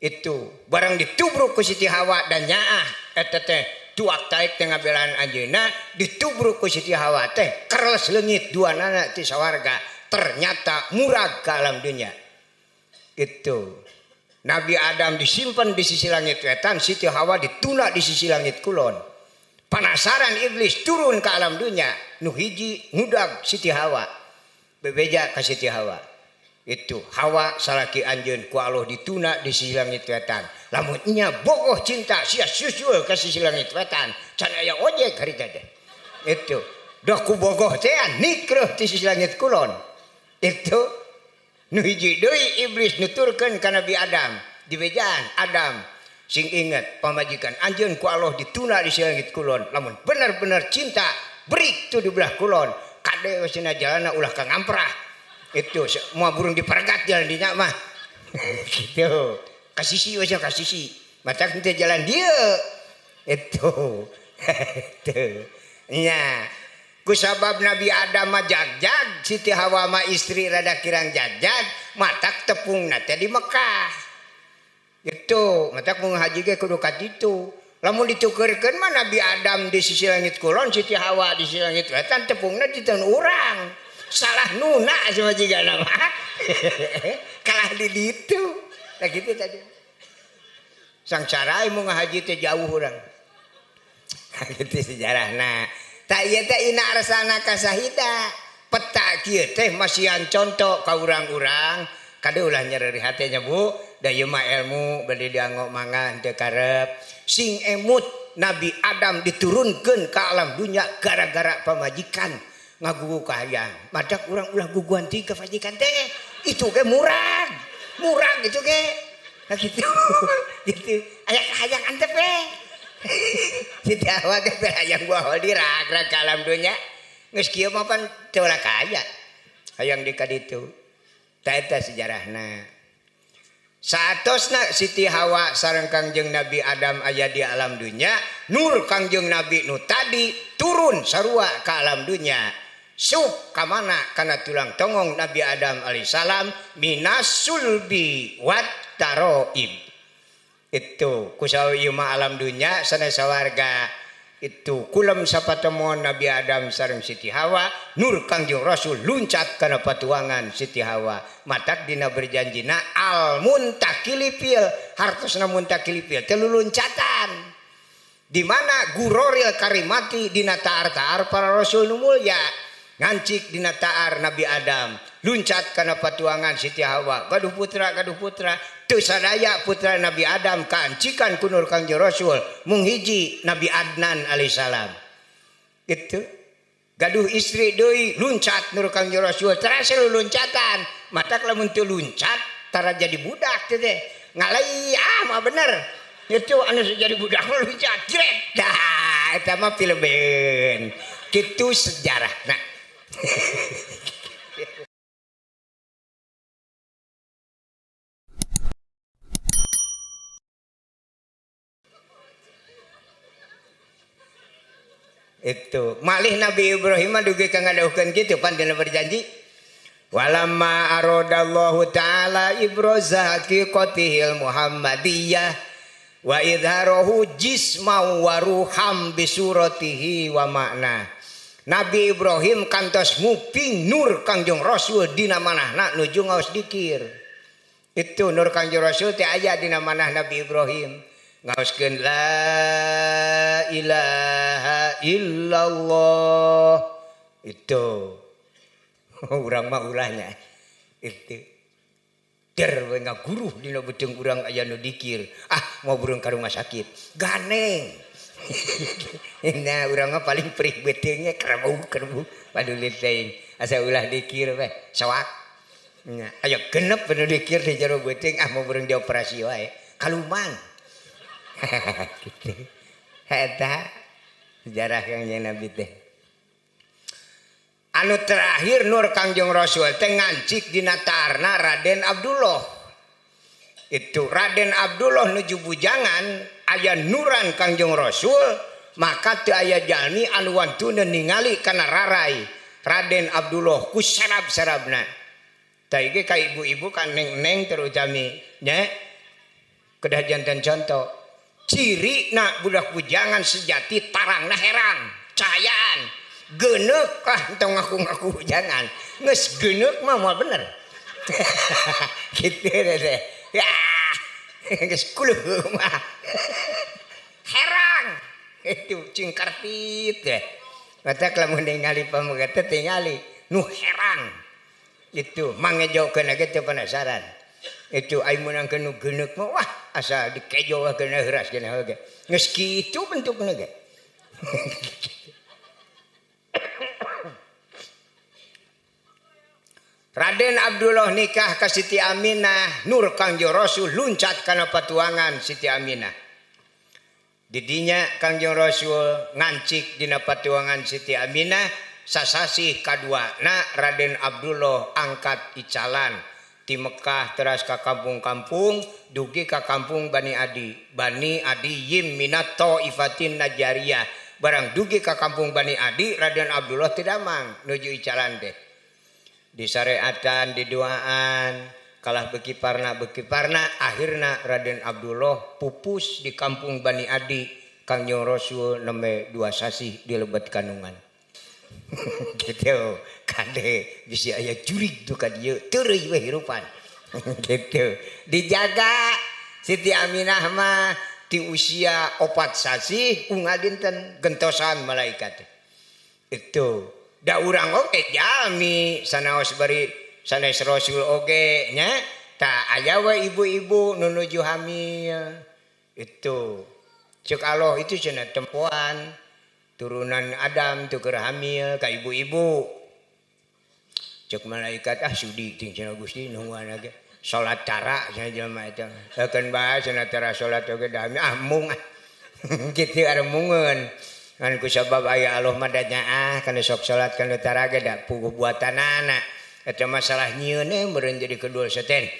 itu barang ditubruk ku Siti Hawa dan nyaah eta teh tuak taek teh ngabelaan anjeunna ditubruk ku Siti Hawa teh keres leungit duanana ti sawarga ternyata murag ka alam dunia itu Nabi Adam disimpan di sisi langit wetan, Siti Hawa dituna di sisi langit kulon. Penasaran iblis turun ke alam dunia, nu hiji ngudag Siti Hawa. Bebeja ke Siti Hawa. Itu Hawa salaki anjeun ku Allah dituna di sisi langit wetan. Lamun nya bogoh cinta sia susul ke sisi langit wetan, can aya ojek harita teh. Itu. Dah ku bogoh teh nikreuh di sisi langit kulon. Itu nu hiji deui iblis nuturkeun ka Nabi Adam dibejaan Adam sing inget pamajikan anjeun ku Allah dituna di langit kulon lamun bener-bener cinta berik tu di belah kulon kade wesina jalanna ulah ka ngamprah itu moal burung dipergat jalan dinya mah gitu kasisi wes kasisi matak teh jalan dieu itu itu nya ku sabab Nabi Adam mah jagjag Siti Hawa mah istri rada kirang jagjag matak tepungna teh di Mekah gitu matak mun haji ge kudu ka ditu lamun ditukeurkeun mah Nabi Adam di sisi langit kulon Siti Hawa di sisi langit wetan tepungna di taneuh urang salah nuna samajigana mah kalah di ditu tah kitu tadi sang carai mun ngahaji teh jauh urang kitu sejarahna tak ieu teh ina arsana kasahida peta kieu teh masihan contoh ka urang-urang kade ulah nyeri hate nya Bu da ieu mah ilmu bade dianggo mangga teu karep sing emut Nabi Adam diturunkeun ka alam dunya gara-gara pamajikan ngagugu kahayang madak urang ulah guguan ti ka pamajikan teh itu ge murag gitu ge nah gitu gitu aya kahayang antep Siti Hawa teh hayang buah hol dirag-rag ka alam dunya geus kieu mah pan teu ulah kaya hayang di ka ditu tah eta sejarahna saatosna Siti Hawa sareng Kangjeng Nabi Adam aya di alam dunya nur Kangjeng Nabi nu tadi turun sarua ka alam dunya sup ka mana kana tulang tongong Nabi Adam alaihissalam minas sulbi wat taroib itu kusaha ieu mah alam dunya sanes sawarga itu kulem sapatemon Nabi Adam sareng Siti Hawa nur Kangjeng Rasul luncat kana patuangan Siti Hawa matak dina berjanjina al muntakilipil hartosna muntakilipil teu luncatan di mana guroril karimati dina taar-taar para rasul nu mulya ngancik dina taar Nabi Adam luncat kana patuangan Siti Hawa gaduh putra teu sadaya putra Nabi Adam kaancikan ku nur Kangjeng Rasul mung hiji Nabi Adnan alaihissalam itu gaduh istri deui luncat nur Kangjeng Rasul terasa luncatan matak lamun teu luncat tara jadi budak teh ngalai mah bener itu anu jadi budak luncat jret dah eta mah pileben kitu sejarahna itu malih Nabi Ibrahim dugi ka ngadauhkeun kitu pan dina berjanji walamma aradallahu taala ibroza haqiqatihil muhammadiyah wa idharahu jisma wa ruham bisuratihi wa makna Nabi Ibrahim kantos nguping nur Kangjeng Rasul dina manahna nuju ngaos dikir Itu nur Kangjeng Rasul teh aya dina manah Nabi Ibrahim. Ngaoskeun la ilaha illallah. Itu. Urang mah ulahnya. Itu. Der we ngaguruh dina beuteung urang aya nu dikir. Ah, mau burung ka rumah sakit. Ganeng. Nah, urang mah paling perih beuteungnya kerbau padulit teuing. Asa ulah dikir we, soak. Nya, aya genep anu dikir di jero beuteung ah mau burung dioperasi wae. Kaluman. Gitu. Eta sejarah Kangjeng Nabi teh. Anu terakhir nur Kangjeng Rasul teh ngancik dina tarna Raden Abdullah. Itu Raden Abdullah nuju bujangan aya nuran Kangjeng Rasul maka teu aya jalmi anu wantuna ningali kana rarai Raden Abdullah ku sarab-sarabna. Tah ge ka ibu-ibu kan neng-neng terutami nya kedah janten contoh. Ciri na budak bujangan sejati tarangna herang, cahayaan. Geneuk lah entong ngaku-ngaku bujangan. Geus geneuk mah moal bener. Kitu teh. Ya. Geus kuluh mah. Herang. Itu cingkartit teh. Mata lamun ningali pamuga teh tingali nu herang. Itu mangejokeun ge teu penasaran. Itu aing meunangkeun nu geneuk mah wah asa dikejokeun heuras keneh ge. Geus kitu bentukna ge. Raden Abdullah nikah ka Siti Aminah, nur Kangjeng Rasul luncat kana patuangan Siti Aminah. Didinya Kangjeng Rasul ngancik dina patuangan Siti Aminah, sasasih kaduana Raden Abdullah angkat icalan ti Mekah teras ka kampung-kampung dugi ka kampung Bani Adi. Bani Adi yim minat taifatin najariyah. Barang dugi ka kampung Bani Adi Raden Abdullah teu damang nuju icalan teh. Disareatan didoaan kalah bekiparna akhirna Raden Abdullah pupus di kampung Bani Adi Kangjeng Rasul nembe 2 sasih dilebet kanungan. Gitu kade bisa aya jurig tuh ka dieu teureui we hirupan. Gitu dijaga Siti Aminah mah ti usia 4 sasih unggal dinten gentosan malaikat. Itu da urang oge jalmi sanaos bari sanes Rasul oge nya tah aya we ibu-ibu nu nuju hamil. Itu ceuk Allah itu cenah tempoan turunan Adam teu keur hamil ka ibu-ibu. Ceuk malaikat ah sudi ting cenah Gusti nungguan ge salat cara cenah jelema eta. Sakeun bae cenah cara salat oge da hamil ah mung. Kitu are mungeun. Kan kusabab aya Allah madanya kana sok salat kana taraga da puguh buatanana eta masalah nyieun meureun jadi kedul seten.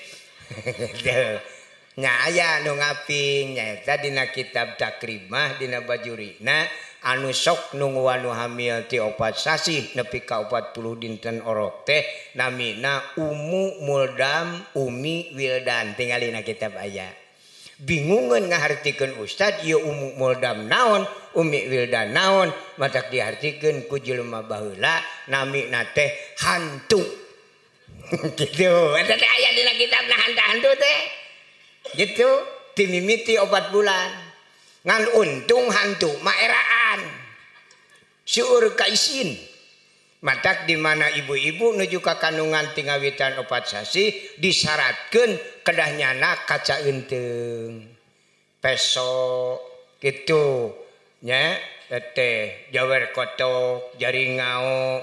Nya aya nu ngaping nyaeta dina kitab Takrimah dina bajurina anu sok nungguan nu hamil ti 4 sasih nepi ka 40 dinten orok teh namina Ummu Muldam Umi Wildan tinggalina kitab aya. Bingungan ngahartikeun ustad ieu Ummu Muldam naon Umi Wildan naon matak dihartikeun ku jelema baheula namina teh hantu. Gitu eta teh aya dina kitabna hantu teh gitu timimiti 4 bulan ngan untung hantu maeraan syuur kaisin matak di mana ibu-ibu nuju ka kandungan tingawitan 4 sasih disyaratkeun kedah nyana kaca eunteng peso gitu nya teh jawer kotok jaring ngao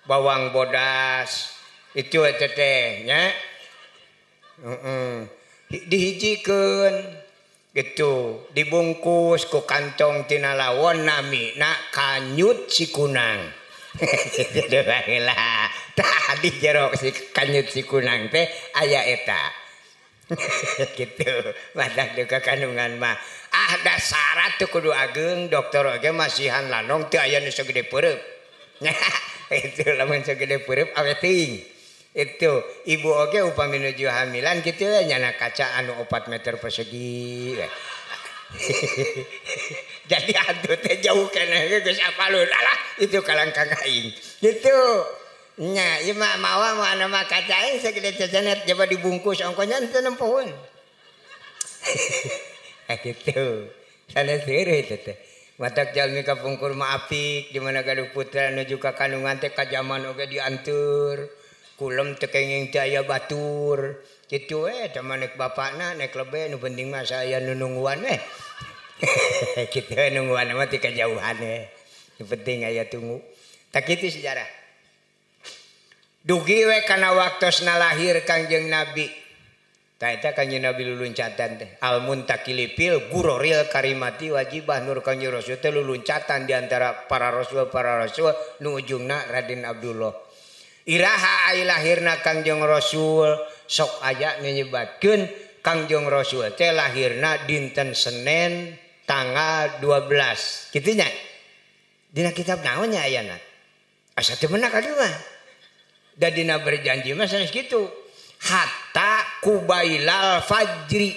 bawang bodas itu teh nya dihijikeun gitu dibungkus ku kantong tina lawon namina kanyut si kunang. Tadi jero si kanyut si kunang teh aya eta. Gitu madak deuk kandungan mah ada syarat teu kudu ageng dokter oge masihan lanong teu aya nu sagede peureup. Itu lamun sagede peureup awe teuing. Itu ibu oge upami nuju hamilan gitu ya nyana kaca anu 4 meter persegi. Jadi hantu teh jauh keneh geus apalun alah itu kalangkang aing. Gitu. Nya, ieu mah mawa mah anu mah kacaing sagede cecenет coba dibungkus ongkonya teu nempoeun. Kitu. Sanes heureuy teh teh. Matak jalmi kapungkur mah apik di mana gaduh putra nuju ka kandungan teh ka zaman oge dianteur. Kulem teu kenging teh aya batur. Kitu we teh manek bapakna nek lebe nu penting mah saya nu nungguan we. Kitu nungguan mah ti kajauhan we. Nu penting aya tunggu. Tak kitu sejarah. Dugi we kana waktosna lahir Kangjeng Nabi. Tah eta Kangjeng Nabi luluncatan teh. Al muntakilipil guroril karimati wajibah nur Kangjeng Rasul teh luluncatan di antara para rasul nu ujungna Raden Abdullah. Iraha ai lahirna Kangjeng Rasul sok aya nyebatkeun Kangjeng Rasul teh lahirna dinten Senin tanggal 12. Kitu nya. Dina kitab naon nya ayana? Asa teu meunang kadieu mah. Dadina berjanji mah sanes kitu. Hatta kubailal fajri.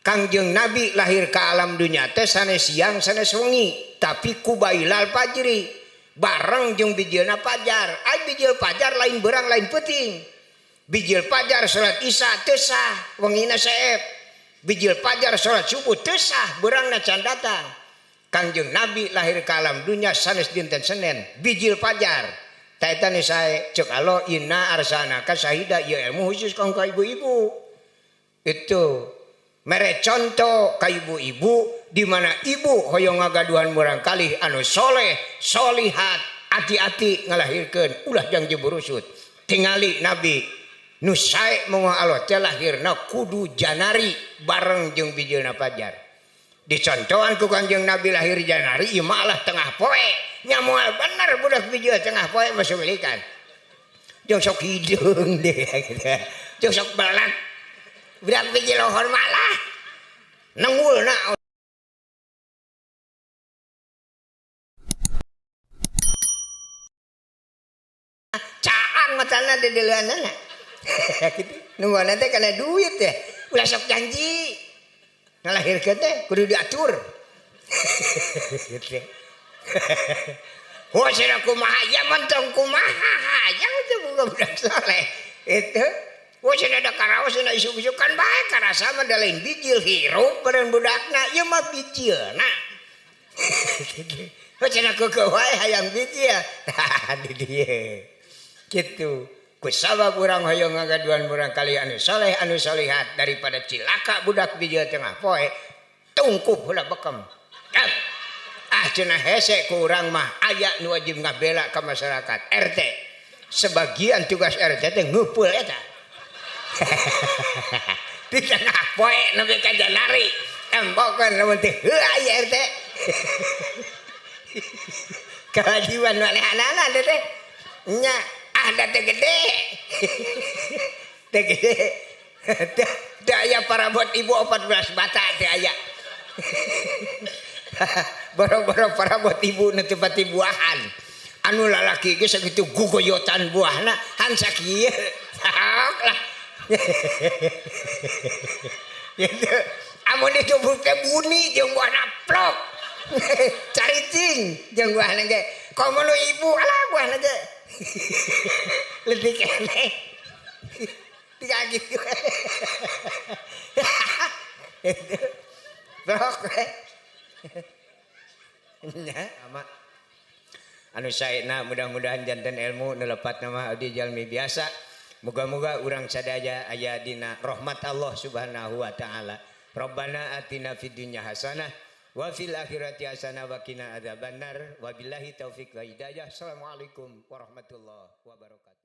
Kangjeng Nabi lahir ke alam dunia teh sanes siang sanes wengi, tapi kubailal fajri bareng jeung bijilna fajar. Ai bijil fajar lain beurang lain peuting. Bijil fajar salat Isya teu sah, wengina saep. Bijil fajar salat subuh teu sah, beurangna can datang. Kangjeng Nabi lahir ke alam dunia sanes dinten Senin, bijil fajar. Taita ni saya cek alo inna arsanaka sahida ya ilmu khusus kang ka ibu-ibu. Itu mere contoh ka ibu-ibu di mana ibu hoyong ngagaduhan murang kali anu soleh, solihat, hati-hati ngalahirkeun ulah jang jeburusut. Tingali Nabi nu sae moal Allah teh lahirna kudu Janari bareng jeung bijilna fajar. Dicontohan ku Kangjeng Nabi lahir Janari ieu malah tengah poe. Nya moal bener budak bijil tengah poe masuk milikan. Jeung sok hideung deh gitu. Jeung sok belat. Budak bijil lohor malah nenggulna caan matana di dileunana. Kitu. Nungguana teh kana duit teh. Ulah sok janji. Ngalahirkeun teh kudu diatur. Gitu. Wah cenah kumaha ya mentong kumaha hayang teh boga budak saleh. Itu wah cenah da karaos cenah isuk-isukan bae karasa mah da lain bijil hirup bareng budakna ieu mah bijilna. Wah cenah keukeut wae hayang bijil. Di dieu. Kitu. Kusabab urang hoyong ngagaduhan urang kali anu saleh anu solihat daripada cilaka budak bijil tengah poe tungkup heula bekem. Cenah hese ku urang mah aya nu wajib ngabela ka masyarakat RT. Sebagian tugas RT teh ngumpul eta. Di tengah poe nepi ka Janari. Embokeun lamun teh heuh aya RT. Kewajiban malehanana teh nya ada teh gede. Teh gede. Teh aya parabot ibu 14 bata teh aya. Boro-boro parabot ibu nu teu pati buahan. Anu lalaki ge sakitu gugoyotan buahna han sakieu. Sok lah. Gitu. Amun ditubuk teh buni jeung buahna plok. Caricing jeung buahna ge. Komo nu ibu alah buahna ge. Lebih kene. Tiga gitu. Blok. Nya ama anu saena mudah-mudahan janten ilmu nu lepat nama abdi jalmi biasa. Moga-moga urang sadaya aya dina rahmat Allah Subhanahu wa taala. Rabbana atina fid dunya hasanah wa fil akhirati hasanah wa qina adzabannar. Wabillahi taufik wa hidayah. Assalamualaikum warahmatullahi wabarakatuh.